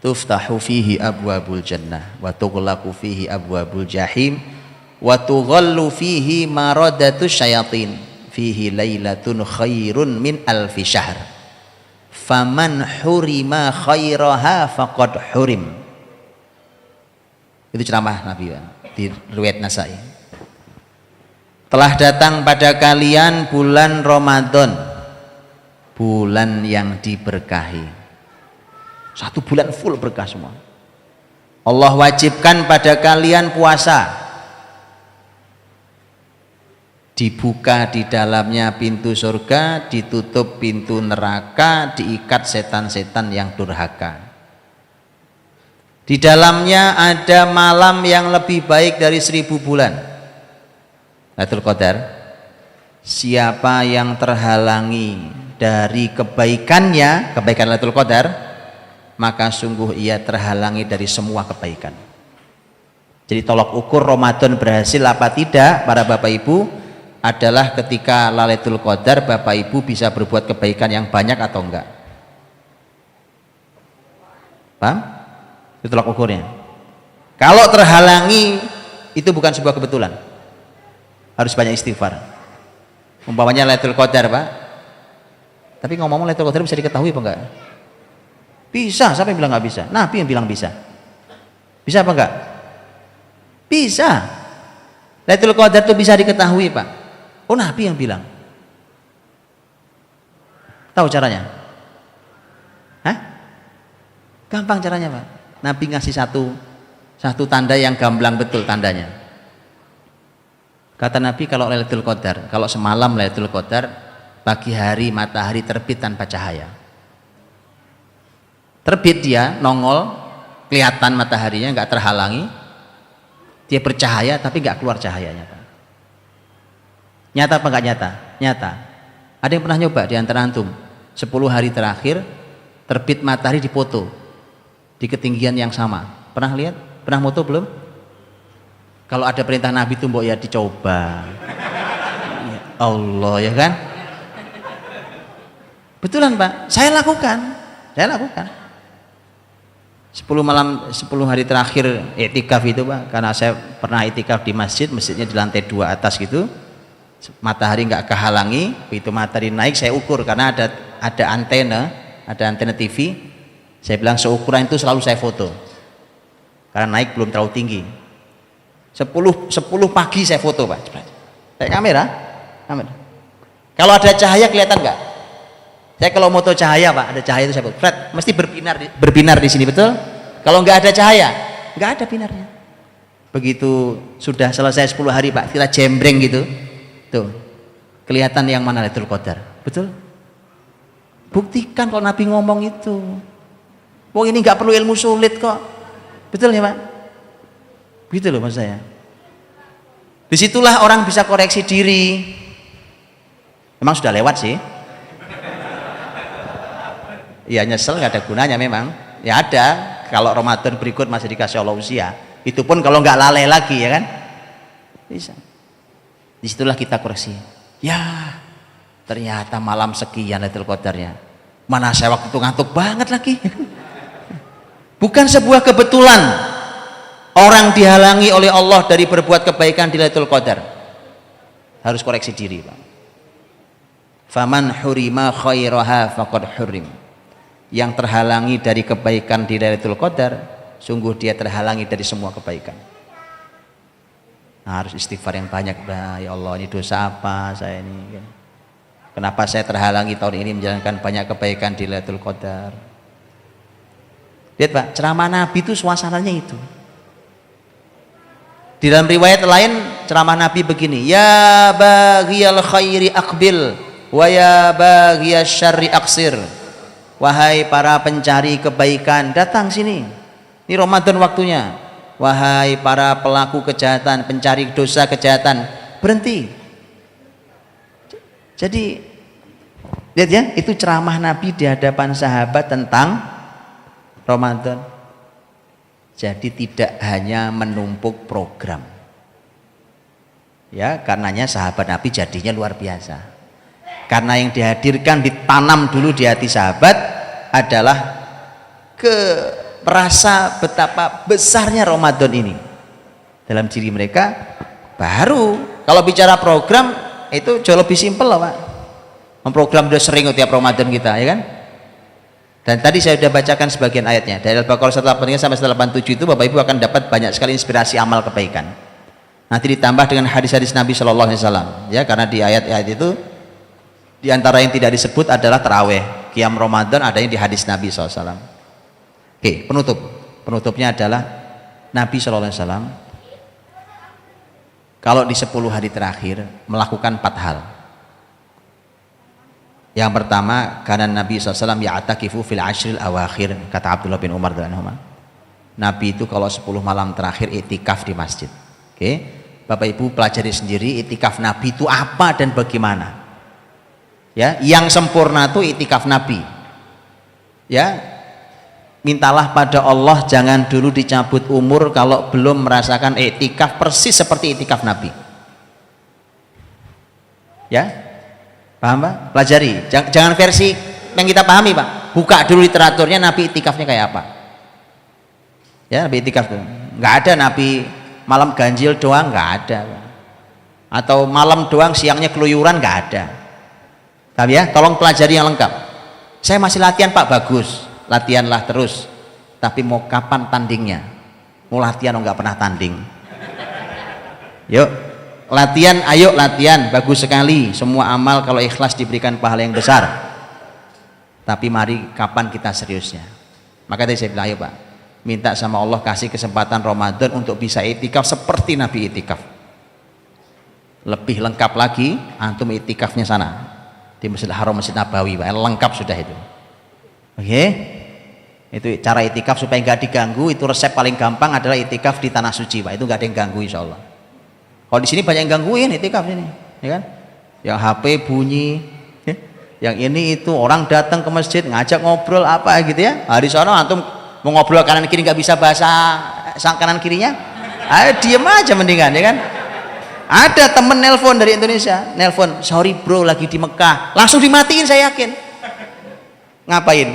tuftahu fihi abwabul jannah, wa tughlaqu fihi abwabul jahim, wa tughallu fihi maradatus syayatin." Fihi lailatun khairun min alfi syahr. Faman hurima khairaha faqad hurim. Itu ceramah Nabi di riwayat Nasai. Telah datang pada kalian bulan Ramadan, bulan yang diberkahi. Satu bulan full berkah semua. Allah wajibkan pada kalian puasa. Dibuka di dalamnya pintu surga, ditutup pintu neraka, diikat setan-setan yang durhaka. Di dalamnya ada malam yang lebih baik dari 1000 bulan. Lailatul Qadar. Siapa yang terhalangi dari kebaikannya, kebaikan Lailatul Qadar, maka sungguh ia terhalangi dari semua kebaikan. Jadi tolok ukur Ramadan berhasil apa tidak para Bapak Ibu adalah ketika Lailatul Qadar Bapak Ibu bisa berbuat kebaikan yang banyak atau enggak. Paham? Itu tolak ukurnya. Kalau terhalangi itu bukan sebuah kebetulan. Harus banyak istighfar. Umpamanya Lailatul Qadar Pak. Tapi ngomong Lailatul Qadar bisa diketahui apa enggak? Bisa, siapa yang bilang enggak bisa? Nabi yang bilang bisa. Bisa apa enggak? Bisa. Lailatul Qadar itu bisa diketahui Pak. Oh Nabi yang bilang. Tahu caranya? Hah? Gampang caranya Pak. Nabi ngasih satu tanda yang gamblang betul tandanya. Kata Nabi kalau Lailatul Qadar, kalau semalam Lailatul Qadar, pagi hari matahari terbit tanpa cahaya. Terbit dia, nongol, kelihatan mataharinya, nggak terhalangi. Dia bercahaya tapi nggak keluar cahayanya Pak. Nyata apa enggak nyata? Nyata. Ada yang pernah nyoba di antara antum? 10 hari terakhir terbit matahari dipoto di ketinggian yang sama. Pernah lihat? Pernah moto belum? Kalau ada perintah Nabi itu mbok ya dicoba. Ya Allah ya kan? Betulan Pak, saya lakukan. 10 hari terakhir iktikaf itu Pak, karena saya pernah iktikaf di masjidnya di lantai 2 atas gitu. Matahari nggak kehalangi, begitu matahari naik saya ukur karena ada antena TV. Saya bilang seukuran itu selalu saya foto karena naik belum terlalu tinggi. 10 pagi saya foto Pak, pakai kamera. Kalau ada cahaya kelihatan nggak? Saya kalau moto cahaya Pak, ada cahaya itu saya foto. Fred, mesti berbinar di sini betul? Kalau nggak ada cahaya, nggak ada binarnya. Begitu sudah selesai 10 hari Pak, kita jembreng gitu. Tuh, kelihatan yang mana Lailatul Qadar. Betul? Buktikan kalau Nabi ngomong itu. Wong ini nggak perlu ilmu sulit kok. Betul ya Pak? Gitu loh maksud saya. Disitulah orang bisa koreksi diri. Memang sudah lewat sih. Ya nyesel nggak ada gunanya memang. Ya ada. Kalau Ramadan berikut masih dikasih Allah usia. Itu pun kalau nggak lalai lagi ya kan? Bisa. Disitulah kita koreksi. Ya, ternyata malam sekian Lailatul Qadarnya. Mana saya waktu itu ngantuk banget lagi. Bukan sebuah kebetulan orang dihalangi oleh Allah dari berbuat kebaikan di Lailatul Qadar. Harus koreksi diri, Pak. Faman hurima khairaha faqad hurim. Yang terhalangi dari kebaikan di Lailatul Qadar, sungguh dia terhalangi dari semua kebaikan. Nah, harus istighfar yang banyak. Nah, ya Allah, ini dosa apa saya ini? Kenapa saya terhalangi tahun ini menjalankan banyak kebaikan di Lailatul Qadar? Lihat Pak, ceramah Nabi itu suasananya itu. Di dalam riwayat lain ceramah Nabi begini, ya baghiyal khairi aqbil wa ya baghiyasy syarri aqsir. Wahai para pencari kebaikan, datang sini. Ini Ramadan waktunya. Wahai para pelaku kejahatan, pencari dosa kejahatan, berhenti. Jadi lihat ya, itu ceramah Nabi di hadapan sahabat tentang Ramadan. Jadi tidak hanya menumpuk program. Ya, karenanya sahabat Nabi jadinya luar biasa. Karena yang dihadirkan, ditanam dulu di hati sahabat adalah merasa betapa besarnya Ramadan ini dalam diri mereka. Baru kalau bicara program itu jauh lebih simpel loh Pak. Memprogram udah sering tiap Ramadan kita, ya kan? Dan tadi saya sudah bacakan sebagian ayatnya dari Al-Baqarah 183 sampai 187 itu Bapak Ibu akan dapat banyak sekali inspirasi amal kebaikan. Nanti ditambah dengan hadis-hadis Nabi Shallallahu Alaihi Wasallam, ya, karena di ayat-ayat itu di antara yang tidak disebut adalah taraweh, qiyam Ramadan, ada yang di hadis Nabi SAW. Oke, penutupnya adalah Nabi SAW kalau di 10 hari terakhir melakukan 4 hal. Yang pertama, karena Nabi SAW ya'takifu fil ashril awakhir, kata Abdullah bin Umar radhiyallahu anhu. Nabi itu kalau 10 malam terakhir itikaf di masjid. Oke, Bapak Ibu pelajari sendiri itikaf Nabi itu apa dan bagaimana. Ya, yang sempurna itu itikaf Nabi. Ya, mintalah pada Allah jangan dulu dicabut umur kalau belum merasakan itikaf persis seperti itikaf Nabi. Ya, paham Pak? Pelajari. Jangan versi yang kita pahami Pak. Buka dulu literaturnya Nabi itikafnya kayak apa. Ya, Nabi itikaf tuh. Nggak ada Nabi malam ganjil doang, nggak ada. Atau malam doang siangnya keluyuran, nggak ada. Tapi ya, tolong pelajari yang lengkap. Saya masih latihan Pak, bagus. Latihanlah terus. Tapi mau kapan tandingnya? Mau latihan nggak pernah tanding. Yuk, latihan, ayo latihan, bagus sekali. Semua amal kalau ikhlas diberikan pahala yang besar. Tapi mari kapan kita seriusnya? Maka tadi saya bilang, ayo Pak, minta sama Allah kasih kesempatan Ramadan untuk bisa itikaf seperti Nabi itikaf. Lebih lengkap lagi, antum itikafnya sana di Masjidil Haram, Masjid Nabawi, Pak. Lengkap sudah itu. Oke, itu cara itikaf supaya nggak diganggu. Itu resep paling gampang adalah itikaf di tanah suci, Pak. Itu nggak ada yang ganggu, insya Allah. Kalau di sini banyak yang gangguin itikaf ini, ya kan? Yang HP bunyi, yang ini itu orang datang ke masjid ngajak ngobrol apa gitu ya. Di sana antum mau ngobrol kanan kiri nggak bisa bahasa sang kanan kirinya, ayo diem aja mendingan, ya kan? Ada temen nelpon dari Indonesia, nelpon, sorry bro lagi di Mekah, langsung dimatiin saya yakin. Ngapain?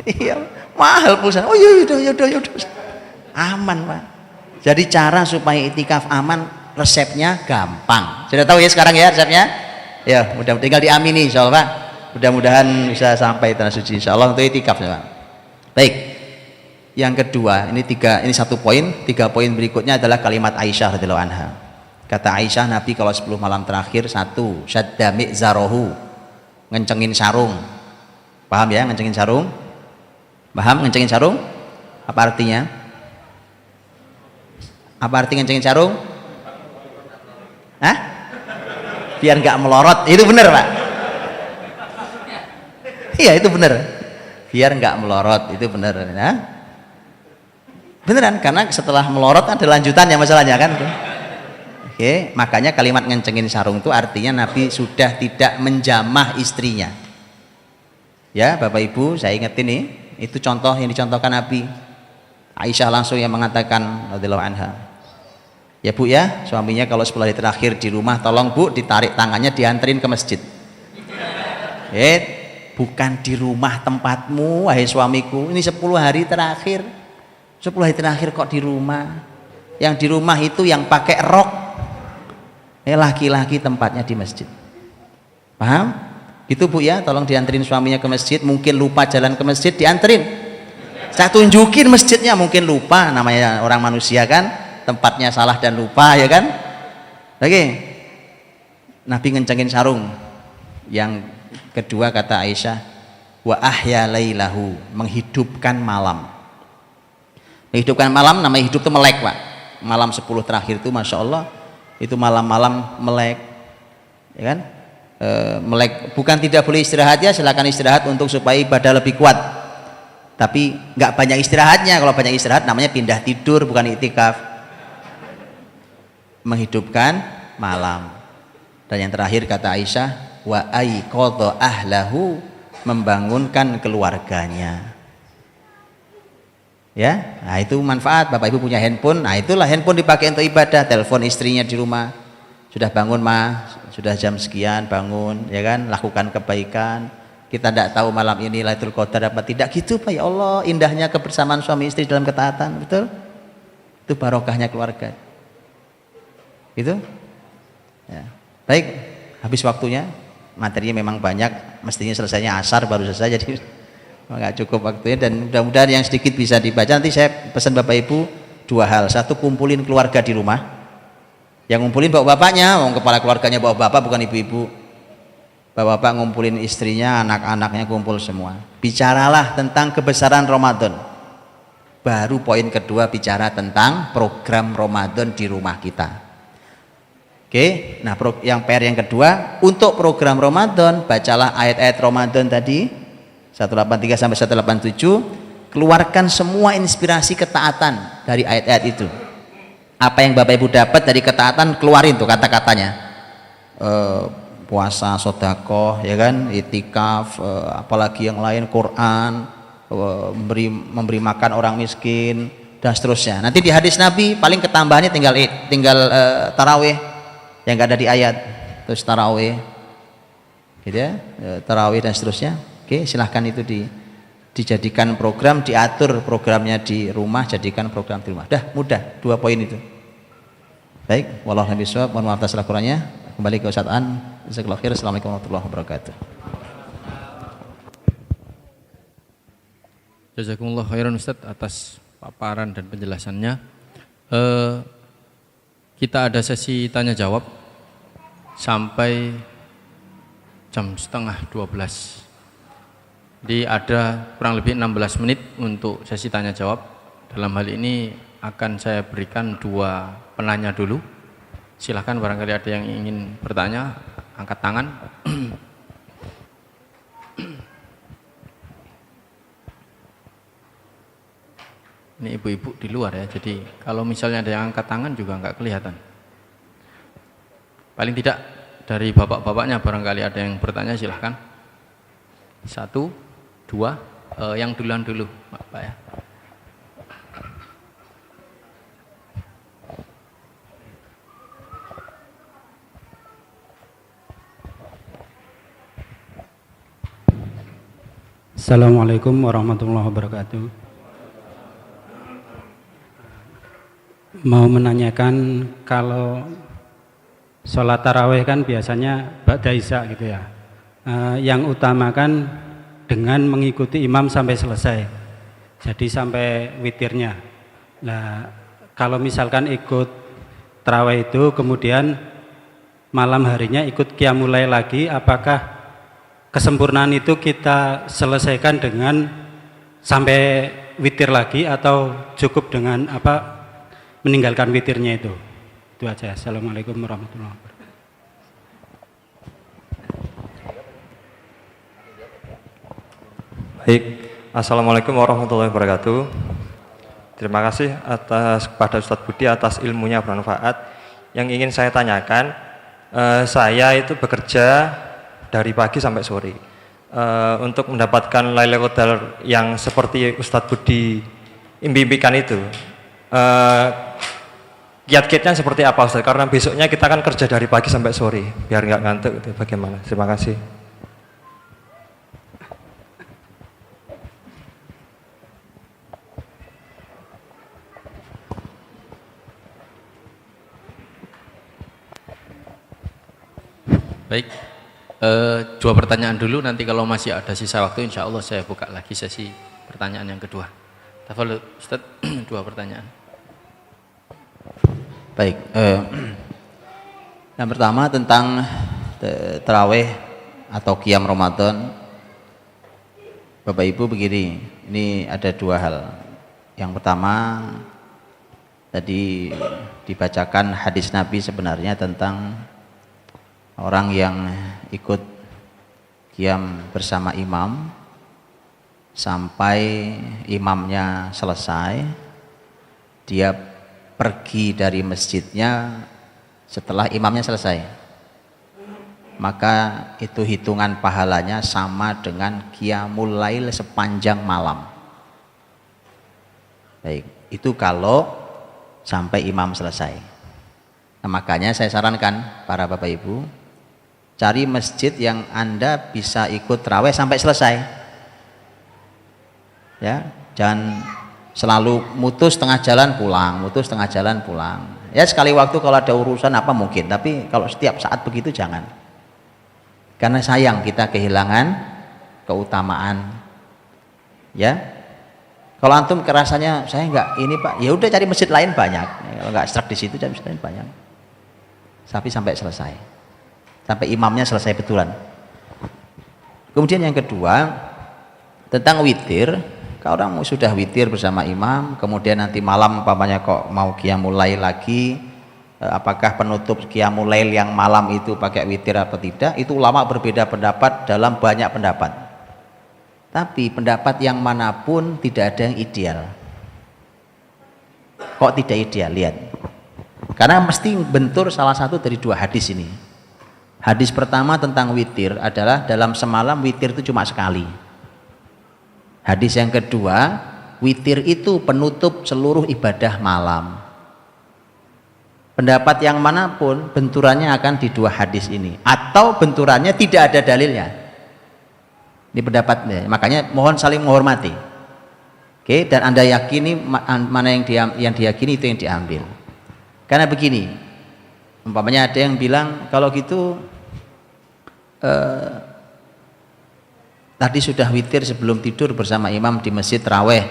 Iya, mahal pulsa. Oh yaudah. Aman Pak. Jadi cara supaya itikaf aman, resepnya gampang. Sudah tahu ya sekarang ya resepnya? Ya, mudah tinggal diamini insya Allah Pak. Mudah-mudahan bisa sampai tanah suci insya Allah untuk itikaf ya Pak. Baik. Yang kedua, ini 1 poin, 3 poin berikutnya adalah kalimat Aisyah radhiyallahu anha. Kata Aisyah, Nabi kalau 10 malam terakhir, 1, syadda mi'zarahu, ngencengin sarung. Paham ya, ngencengin sarung? Paham ngencengin sarung? Apa artinya? Apa arti ngencengin sarung? Hah? Biar nggak melorot. Itu benar Pak? Iya, itu benar. Biar nggak melorot, itu benar. Nah, beneran, karena setelah melorot ada lanjutannya masalahnya kan. Oke, makanya kalimat ngencengin sarung itu artinya Nabi sudah tidak menjamah istrinya. Ya Bapak Ibu, saya ingat ini, itu contoh yang dicontohkan Nabi. Aisyah langsung yang mengatakan radhiyallahu anha, ya Bu ya, suaminya kalau 10 hari terakhir di rumah, tolong Bu ditarik tangannya dianterin ke masjid. bukan di rumah tempatmu wahai suamiku. Ini 10 hari terakhir. 10 hari terakhir kok di rumah. Yang di rumah itu yang pakai rok. Laki-laki tempatnya di masjid. Paham? Itu Bu ya, tolong dianterin suaminya ke masjid. Mungkin lupa jalan ke masjid, dianterin. Saya tunjukin masjidnya, mungkin lupa, namanya orang manusia kan, tempatnya salah dan lupa ya kan. Oke. Nabi ngencengin sarung. Yang kedua kata Aisyah, wa ahya lailahu, menghidupkan malam. Menghidupkan malam, namanya hidup itu melek Pak. Malam 10 terakhir itu Masya Allah, itu malam-malam melek, ya kan? Melek, bukan tidak boleh istirahat ya, silakan istirahat untuk supaya ibadah lebih kuat. Tapi nggak banyak istirahatnya. Kalau banyak istirahat namanya pindah tidur, bukan iktikaf. Menghidupkan malam. Dan yang terakhir kata Aisyah, wa aiqadha ahlahu, membangunkan keluarganya. Ya, nah itu manfaat. Bapak Ibu punya handphone, nah itulah handphone dipakai untuk ibadah. Telepon istrinya di rumah, sudah bangun mah, sudah jam sekian bangun, ya kan, lakukan kebaikan. Kita tidak tahu malam ini Lailatul Qadar apa tidak, gitu Pak. Ya Allah, indahnya kebersamaan suami istri dalam ketaatan, betul? Itu barokahnya keluarga. Gitu? Ya. Baik, habis waktunya. Materinya memang banyak, mestinya selesainya asar baru selesai, jadi nggak cukup waktunya. Dan mudah-mudahan yang sedikit bisa dibaca. Nanti saya pesan Bapak Ibu 2 hal. Satu, kumpulin keluarga di rumah. Yang ngumpulin bapak bapaknya, kepala keluarganya bapak bapak bukan ibu-ibu. Bapak bapak ngumpulin istrinya, anak-anaknya kumpul semua. Bicaralah tentang kebesaran Ramadan. Baru poin kedua, bicara tentang program Ramadan di rumah kita. Oke, nah yang PR yang kedua, untuk program Ramadan bacalah ayat-ayat Ramadan tadi 183 sampai 187, keluarkan semua inspirasi ketaatan dari ayat-ayat itu. Apa yang Bapak Ibu dapat dari ketaatan, keluarin tuh kata-katanya. Puasa, sedekah, ya kan, iktikaf, apalagi yang lain, Quran, memberi makan orang miskin dan seterusnya. Nanti di hadis Nabi paling ketambahannya tinggal tarawih yang nggak ada di ayat, terus tarawih, gitu ya, tarawih dan seterusnya. Oke, silahkan itu dijadikan program, diatur programnya di rumah, jadikan program di rumah. Dah mudah, 2 poin itu. Baik, wallahu a'lam bishawab. Mohon maaf atas kurangnya. Kembali ke Ustaz An. Jazakallahu khair. Assalamualaikum warahmatullahi wabarakatuh. Jazakumullah khairan Ustaz atas paparan dan penjelasannya. Kita ada sesi tanya jawab sampai jam setengah 12. Jadi ada kurang lebih 16 menit untuk sesi tanya jawab. Dalam hal ini akan saya berikan 2 penanya dulu. Silahkan barangkali ada yang ingin bertanya, angkat tangan. Ini ibu-ibu di luar ya, jadi kalau misalnya ada yang angkat tangan juga nggak kelihatan. Paling tidak dari bapak-bapaknya barangkali ada yang bertanya, silahkan. 1, 2, yang duluan dulu Pak ya. Assalamualaikum warahmatullahi wabarakatuh. Mau menanyakan, kalau sholat tarawih kan biasanya ba'da isya gitu ya, yang utamakan dengan mengikuti imam sampai selesai, jadi sampai witirnya. Nah, kalau misalkan ikut tarawih itu kemudian malam harinya ikut qiyamul lail lagi, apakah kesempurnaan itu kita selesaikan dengan sampai witir lagi atau cukup dengan meninggalkan witirnya itu? Itu aja. Assalamualaikum warahmatullahi wabarakatuh. Baik, Assalamualaikum warahmatullahi wabarakatuh. Terima kasih kepada Ustadz Budi atas ilmunya bermanfaat. Yang ingin saya tanyakan, saya itu bekerja dari pagi sampai sore. Untuk mendapatkan Lailatul Qadar yang seperti Ustadz Budi impikan itu, kiat-kiatnya seperti apa Ustadz? Karena besoknya kita kan kerja dari pagi sampai sore, biar nggak ngantuk itu bagaimana? Terima kasih. Baik, dua pertanyaan dulu, nanti kalau masih ada sisa waktu insya Allah saya buka lagi sesi pertanyaan yang kedua. Tafadhol Ustaz, dua pertanyaan. Baik, yang pertama tentang tarawih atau qiyam Ramadan. Bapak Ibu begini, ini ada dua hal. Yang pertama tadi dibacakan hadis Nabi sebenarnya tentang orang yang ikut qiyam bersama imam sampai imamnya selesai, dia pergi dari masjidnya setelah imamnya selesai, maka itu hitungan pahalanya sama dengan qiyamul lail sepanjang malam. Baik, itu kalau sampai imam selesai. Nah, makanya saya sarankan para Bapak Ibu, cari masjid yang Anda bisa ikut tarawih sampai selesai. Ya, jangan selalu mutus tengah jalan pulang, mutus tengah jalan pulang. Ya sekali waktu kalau ada urusan apa mungkin, tapi kalau setiap saat begitu jangan. Karena sayang kita kehilangan keutamaan. Ya. Kalau antum kerasanya saya enggak ini Pak, ya udah cari masjid lain banyak. Kalau enggak stuck di situ cari masjid lain banyak. Tapi sampai selesai. Sampai imamnya selesai betulan. Kemudian yang kedua tentang witir. Kalau orang sudah witir bersama imam, kemudian nanti malam umpamanya kok mau qiyamul lail lagi, apakah penutup qiyamul lail yang malam itu pakai witir atau tidak, itu ulama berbeda pendapat dalam banyak pendapat. Tapi pendapat yang manapun tidak ada yang ideal. Kok tidak ideal? Lihat. Karena mesti bentur salah satu dari dua hadis ini. Hadis pertama tentang witir adalah dalam semalam witir itu cuma sekali. Hadis yang kedua, witir itu penutup seluruh ibadah malam. Pendapat yang manapun benturannya akan di dua hadis ini, atau benturannya tidak ada dalilnya. Ini pendapatnya. Makanya mohon saling menghormati. Oke, dan Anda yakini mana yang diyakini itu yang diambil. Karena begini, umpamanya ada yang bilang kalau gitu tadi sudah witir sebelum tidur bersama imam di masjid tarawih,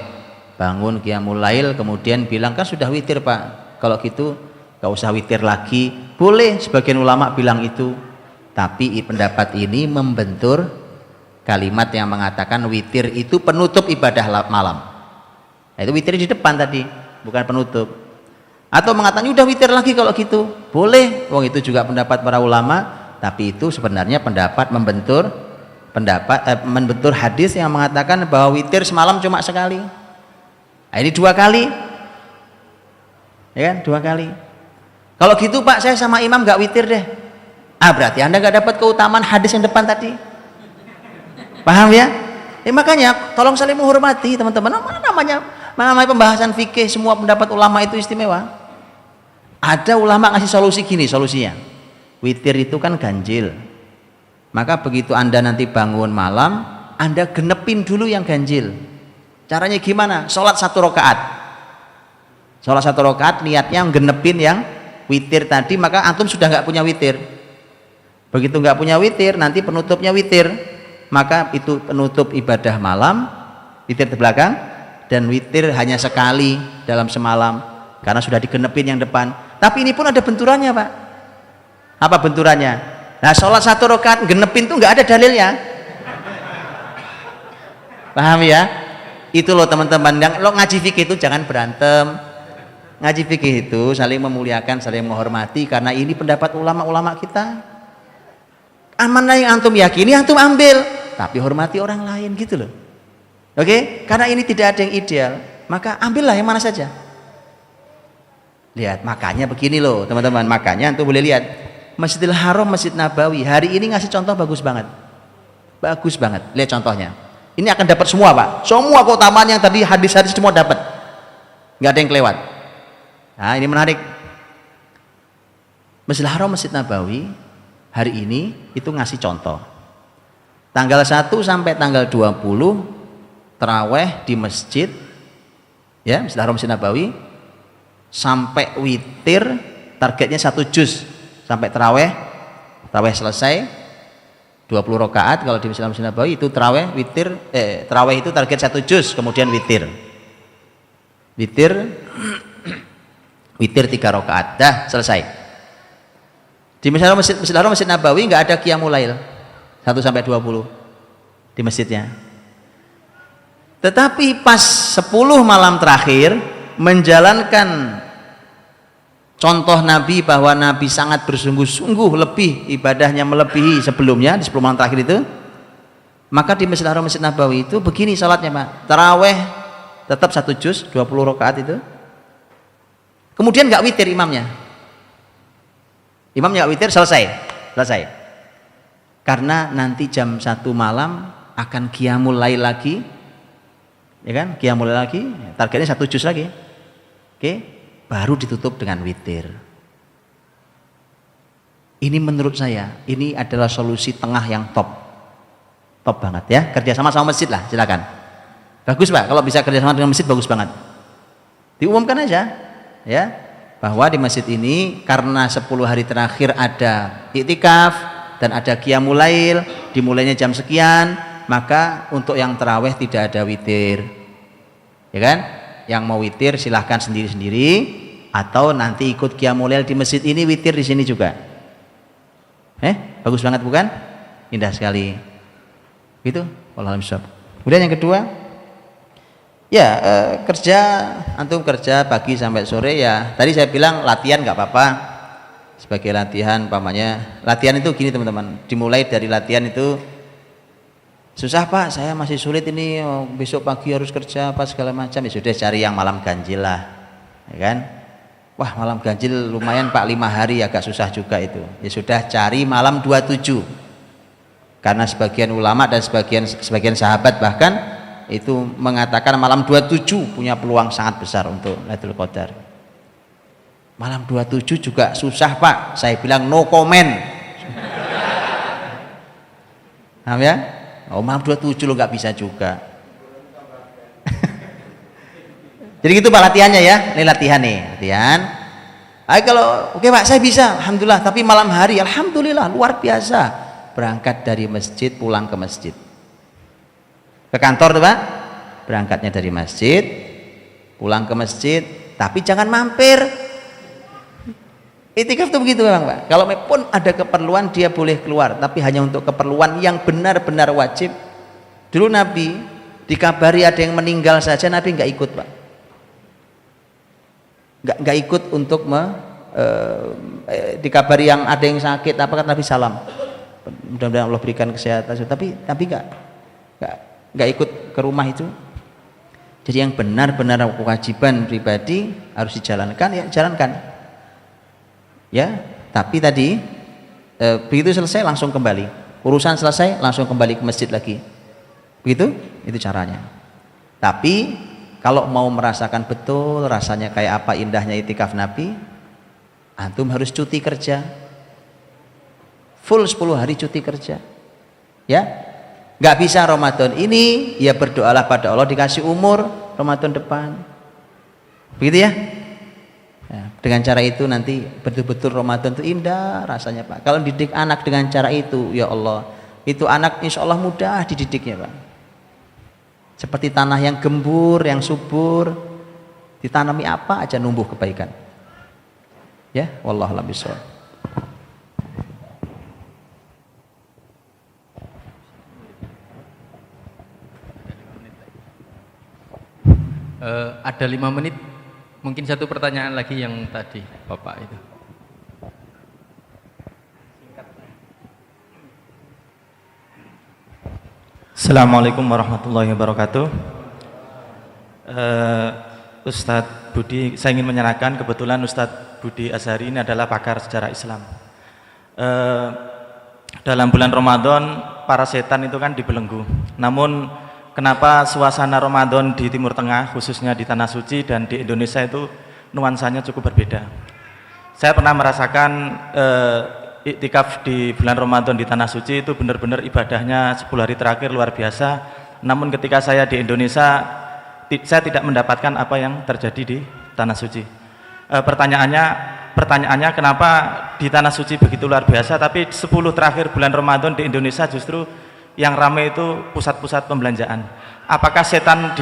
bangun qiyamul lail, kemudian bilang kan sudah witir Pak, kalau gitu gak usah witir lagi. Boleh, sebagian ulama bilang itu, tapi pendapat ini membentur kalimat yang mengatakan witir itu penutup ibadah malam. Nah, itu witir di depan tadi, bukan penutup. Atau mengatakan udah witir lagi kalau gitu, boleh, wong itu juga pendapat para ulama, tapi itu sebenarnya pendapat membentur hadis yang mengatakan bahwa witir semalam cuma sekali. Nah, ini dua kali, ya kan, dua kali. Kalau gitu Pak, saya sama imam gak witir deh. Berarti Anda gak dapat keutamaan hadis yang depan tadi. Paham ya? Makanya tolong saling menghormati teman-teman. Namanya pembahasan fikih, semua pendapat ulama itu istimewa. Ada ulama ngasih solusi gini, solusinya witir itu kan ganjil, maka begitu Anda nanti bangun malam, Anda genepin dulu yang ganjil. Caranya gimana? Sholat 1 rakaat, sholat 1 rakaat, niatnya genepin yang witir tadi, maka antum sudah nggak punya witir. Begitu nggak punya witir, nanti penutupnya witir, maka itu penutup ibadah malam, witir di belakang, dan witir hanya sekali dalam semalam karena sudah digenepin yang depan. Tapi ini pun ada benturannya Pak. Apa benturannya? Nah, sholat 1 rakaat genepin tuh nggak ada dalilnya. Paham ya? Itu loh teman-teman, yang lo ngaji fikih itu jangan berantem. Ngaji fikih itu saling memuliakan, saling menghormati, karena ini pendapat ulama-ulama kita. Mana yang antum yakini antum ambil, tapi hormati orang lain gitu loh. Oke? Karena ini tidak ada yang ideal, maka ambillah yang mana saja. Lihat, makanya begini loh teman-teman, makanya antum boleh lihat Masjidil Haram, Masjid Nabawi hari ini ngasih contoh bagus banget. Bagus banget. Lihat contohnya. Ini akan dapat semua Pak. Semua keutamaan yang tadi hadis-hadis semua dapat. Nggak ada yang kelewat. Nah, ini menarik. Masjidil Haram, Masjid Nabawi hari ini itu ngasih contoh. Tanggal 1 sampai tanggal 20 tarawih di masjid, ya, Masjidil Haram, Masjid Nabawi, sampai witir targetnya 1 juz sampai tarawih Tarawih selesai 20 rakaat kalau di Masjid Nabawi itu tarawih witir tarawih itu target 1 juz, kemudian witir 3 rakaat dah selesai. Di Masjid Nabawi nggak ada qiyamul lail 1 sampai 20 di masjidnya. Tetapi pas 10 malam terakhir menjalankan contoh Nabi bahwa Nabi sangat bersungguh-sungguh lebih ibadahnya melebihi sebelumnya di 10 malam terakhir itu, maka di Masjid Nabawi itu begini salatnya Pak, taraweh tetap 1 juz 20 rakaat itu, kemudian nggak witir imamnya nggak witir, selesai karena nanti jam 1 malam akan qiyamul lail lagi, ya kan, qiyamul lail lagi, targetnya 1 juz lagi, oke. Baru ditutup dengan witir. Ini menurut saya, ini adalah solusi tengah yang top banget ya. Kerjasama sama masjid lah, silakan. Bagus Pak, kalau bisa kerjasama dengan masjid bagus banget. Diumumkan aja, ya, bahwa di masjid ini karena 10 hari terakhir ada iktikaf dan ada qiyamul lail, dimulainya jam sekian, maka untuk yang tarawih tidak ada witir, ya kan? Yang mau witir silahkan sendiri-sendiri atau nanti ikut qiyamul lail di masjid ini, witir di sini juga. Bagus banget bukan? Indah sekali. Gitu. Wallahu a'lam. Kemudian yang kedua, ya kerja, antum kerja pagi sampai sore ya. Tadi saya bilang latihan nggak apa-apa. Sebagai latihan, pamannya. Latihan itu gini teman-teman. Dimulai dari latihan itu, susah Pak, saya masih sulit ini, besok pagi harus kerja apa segala macam, ya sudah cari yang malam ganjil lah, ya kan? Wah malam ganjil lumayan Pak, 5 hari agak susah juga itu, ya sudah cari malam 27, karena sebagian ulama dan sebagian sahabat bahkan itu mengatakan malam 27 punya peluang sangat besar untuk Lailatul Qadar. Malam 27 juga susah Pak, saya bilang no comment. Paham ya? Oh malam 27 lo nggak bisa juga. Jadi gitu Pak latihannya ya. Ini latihan nih, latihan. Kalau oke Pak saya bisa, alhamdulillah. Tapi malam hari, alhamdulillah luar biasa. Berangkat dari masjid, pulang ke masjid. Ke kantor tuh Pak. Berangkatnya dari masjid, pulang ke masjid. Tapi jangan mampir. Itikaf itu begitu memang Pak. Kalau pun ada keperluan dia boleh keluar, tapi hanya untuk keperluan yang benar-benar wajib. Dulu Nabi dikabari ada yang meninggal saja, Nabi nggak ikut Pak. Nggak ikut untuk dikabari yang ada yang sakit, apa kata Nabi salam. Mudah-mudahan Allah berikan kesehatan. Tapi nggak ikut ke rumah itu. Jadi yang benar-benar kewajiban pribadi harus dijalankan, ya jalankan. Ya, tapi tadi begitu selesai langsung kembali, urusan selesai langsung kembali ke masjid lagi, begitu itu caranya. Tapi kalau mau merasakan betul rasanya kayak apa indahnya itikaf Nabi, antum harus cuti kerja full 10 hari cuti kerja, ya. Nggak bisa Ramadan ini ya berdoalah pada Allah dikasih umur Ramadan depan, begitu ya. Ya, dengan cara itu nanti betul-betul Ramadan itu indah rasanya Pak. Kalau didik anak dengan cara itu, ya Allah, itu anak insya Allah mudah dididiknya Pak. Seperti tanah yang gembur, yang subur, ditanami apa aja numbuh kebaikan. Ya, wallahu a'lam bishawab. Ada 5 menit. Mungkin satu pertanyaan lagi yang tadi Bapak itu. Assalamualaikum warahmatullahi wabarakatuh. Ustadz Budi, saya ingin menyerahkan, kebetulan Ustadz Budi Azhari ini adalah pakar sejarah Islam. Dalam bulan Ramadan para setan itu kan dibelenggu. Namun kenapa suasana Ramadan di Timur Tengah, khususnya di Tanah Suci dan di Indonesia itu nuansanya cukup berbeda. Saya pernah merasakan iktikaf di bulan Ramadan di Tanah Suci itu benar-benar ibadahnya 10 hari terakhir luar biasa. Namun ketika saya di Indonesia, saya tidak mendapatkan apa yang terjadi di Tanah Suci. Pertanyaannya kenapa di Tanah Suci begitu luar biasa, tapi 10 terakhir bulan Ramadan di Indonesia justru yang ramai itu pusat-pusat pembelanjaan. Apakah setan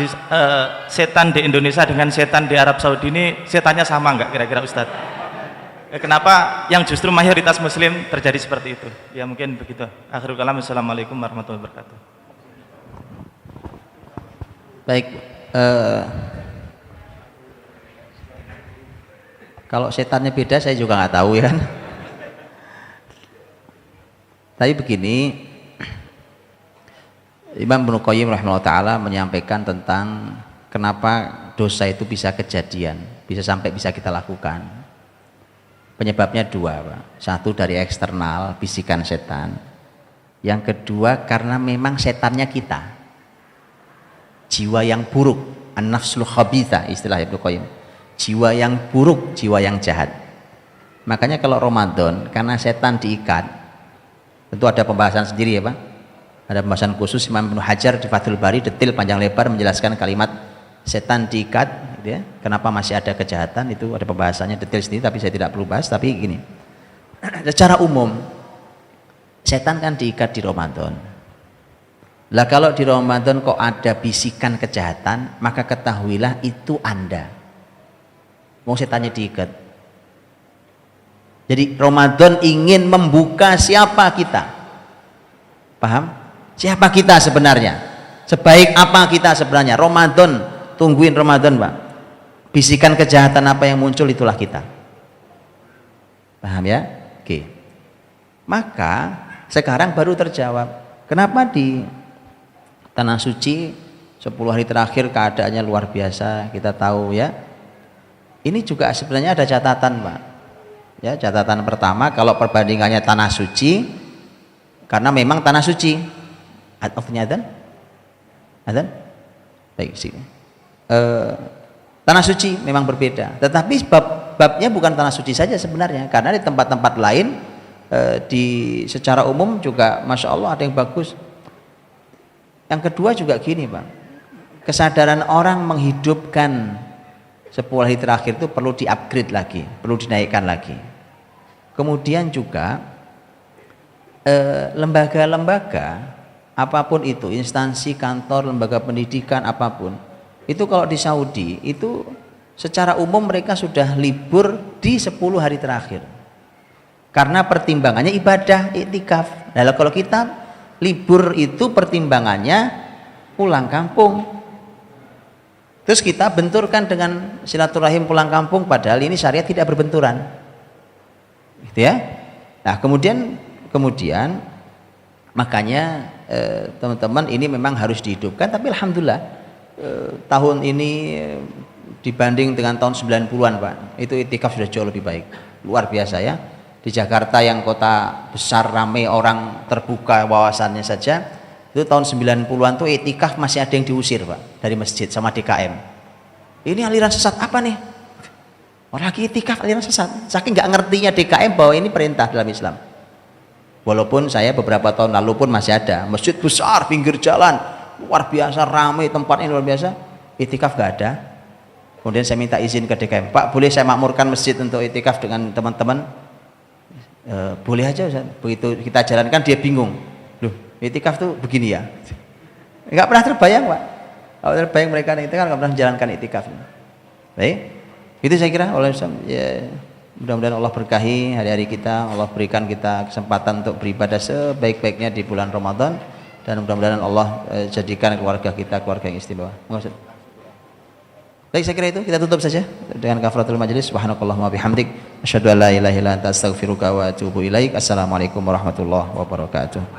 di Indonesia dengan setan di Arab Saudi ini setannya sama nggak kira-kira Ustadz? Kenapa yang justru mayoritas Muslim terjadi seperti itu? Ya mungkin begitu. Akhirul kalam. Assalamualaikum warahmatullahi wabarakatuh. Baik, kalau setannya beda saya juga nggak tahu ya kan. Tapi begini, Imam Ibnu Qayyim rahimahullah ta'ala menyampaikan tentang kenapa dosa itu bisa kejadian, bisa sampai bisa kita lakukan. Penyebabnya dua, Pak. Satu dari eksternal, bisikan setan. Yang kedua karena memang setannya kita, jiwa yang buruk, an-nafsul khabithah istilah Ibnu Qayyim, jiwa yang buruk, jiwa yang jahat. Makanya kalau Ramadan karena setan diikat, tentu ada pembahasan sendiri ya Pak, ada pembahasan khusus. Imam Ibnu Hajar di Fathul Bari detil panjang lebar menjelaskan kalimat setan diikat gitu ya, kenapa masih ada kejahatan, itu ada pembahasannya detil sendiri, tapi saya tidak perlu bahas. Tapi gini, secara umum setan kan diikat di Ramadan. Lah kalau di Ramadan kok ada bisikan kejahatan, maka ketahuilah itu Anda. Mau setannya diikat. Jadi Ramadan ingin membuka siapa kita. Paham? Siapa kita sebenarnya? Sebaik apa kita sebenarnya? Ramadan, tungguin Ramadan, Pak. Bisikan kejahatan apa yang muncul itulah kita. Paham ya? Oke. Maka sekarang baru terjawab. Kenapa di Tanah Suci 10 hari terakhir keadaannya luar biasa, kita tahu ya. Ini juga sebenarnya ada catatan, Pak. Ya, catatan pertama kalau perbandingannya Tanah Suci, karena memang Tanah Suci. Adhan? Baik sih. Tanah Suci memang berbeda, tetapi babnya bukan Tanah Suci saja sebenarnya, karena di tempat-tempat lain secara umum juga Masya Allah ada yang bagus. Yang kedua juga gini Pak, kesadaran orang menghidupkan 10 hari terakhir itu perlu di-upgrade lagi, perlu dinaikkan lagi. Kemudian juga lembaga-lembaga apapun itu, instansi, kantor, lembaga pendidikan apapun, itu kalau di Saudi itu secara umum mereka sudah libur di 10 hari terakhir karena pertimbangannya ibadah, iktikaf. Nah kalau kita libur itu pertimbangannya pulang kampung, terus kita benturkan dengan silaturahim pulang kampung, padahal ini syariat tidak berbenturan gitu ya. Nah kemudian makanya teman-teman ini memang harus dihidupkan. Tapi alhamdulillah tahun ini dibanding dengan tahun 90-an Pak, itu iktikaf sudah jauh lebih baik, luar biasa ya. Di Jakarta yang kota besar ramai orang, terbuka wawasannya saja, itu tahun 90-an tuh iktikaf masih ada yang diusir Pak dari masjid sama DKM. Ini aliran sesat apa nih? Orang lagi iktikaf aliran sesat, saking nggak ngertinya DKM bahwa ini perintah dalam Islam. Walaupun saya beberapa tahun lalu pun masih ada masjid besar pinggir jalan, luar biasa ramai tempatnya, luar biasa, iktikaf nggak ada. Kemudian saya minta izin ke DKM, Pak boleh saya makmurkan masjid untuk iktikaf dengan teman-teman? Boleh aja Ustaz. Begitu kita jalankan dia bingung, loh iktikaf tuh begini ya, nggak pernah terbayang Pak. Kalau terbayang mereka itu kan nggak pernah menjalankan iktikaf. Baik, itu saya kira oleh ya, mudah-mudahan Allah berkahi hari-hari kita, Allah berikan kita kesempatan untuk beribadah sebaik-baiknya di bulan Ramadan, dan mudah-mudahan Allah jadikan keluarga kita keluarga yang istimewa. Baik, saya kira itu kita tutup saja dengan kafaratul majlis. Subhanakallahumma bihamdik asyhadu an la ilaha illa anta astaghfiruka wa atubu ilaik. Assalamualaikum warahmatullahi wabarakatuh.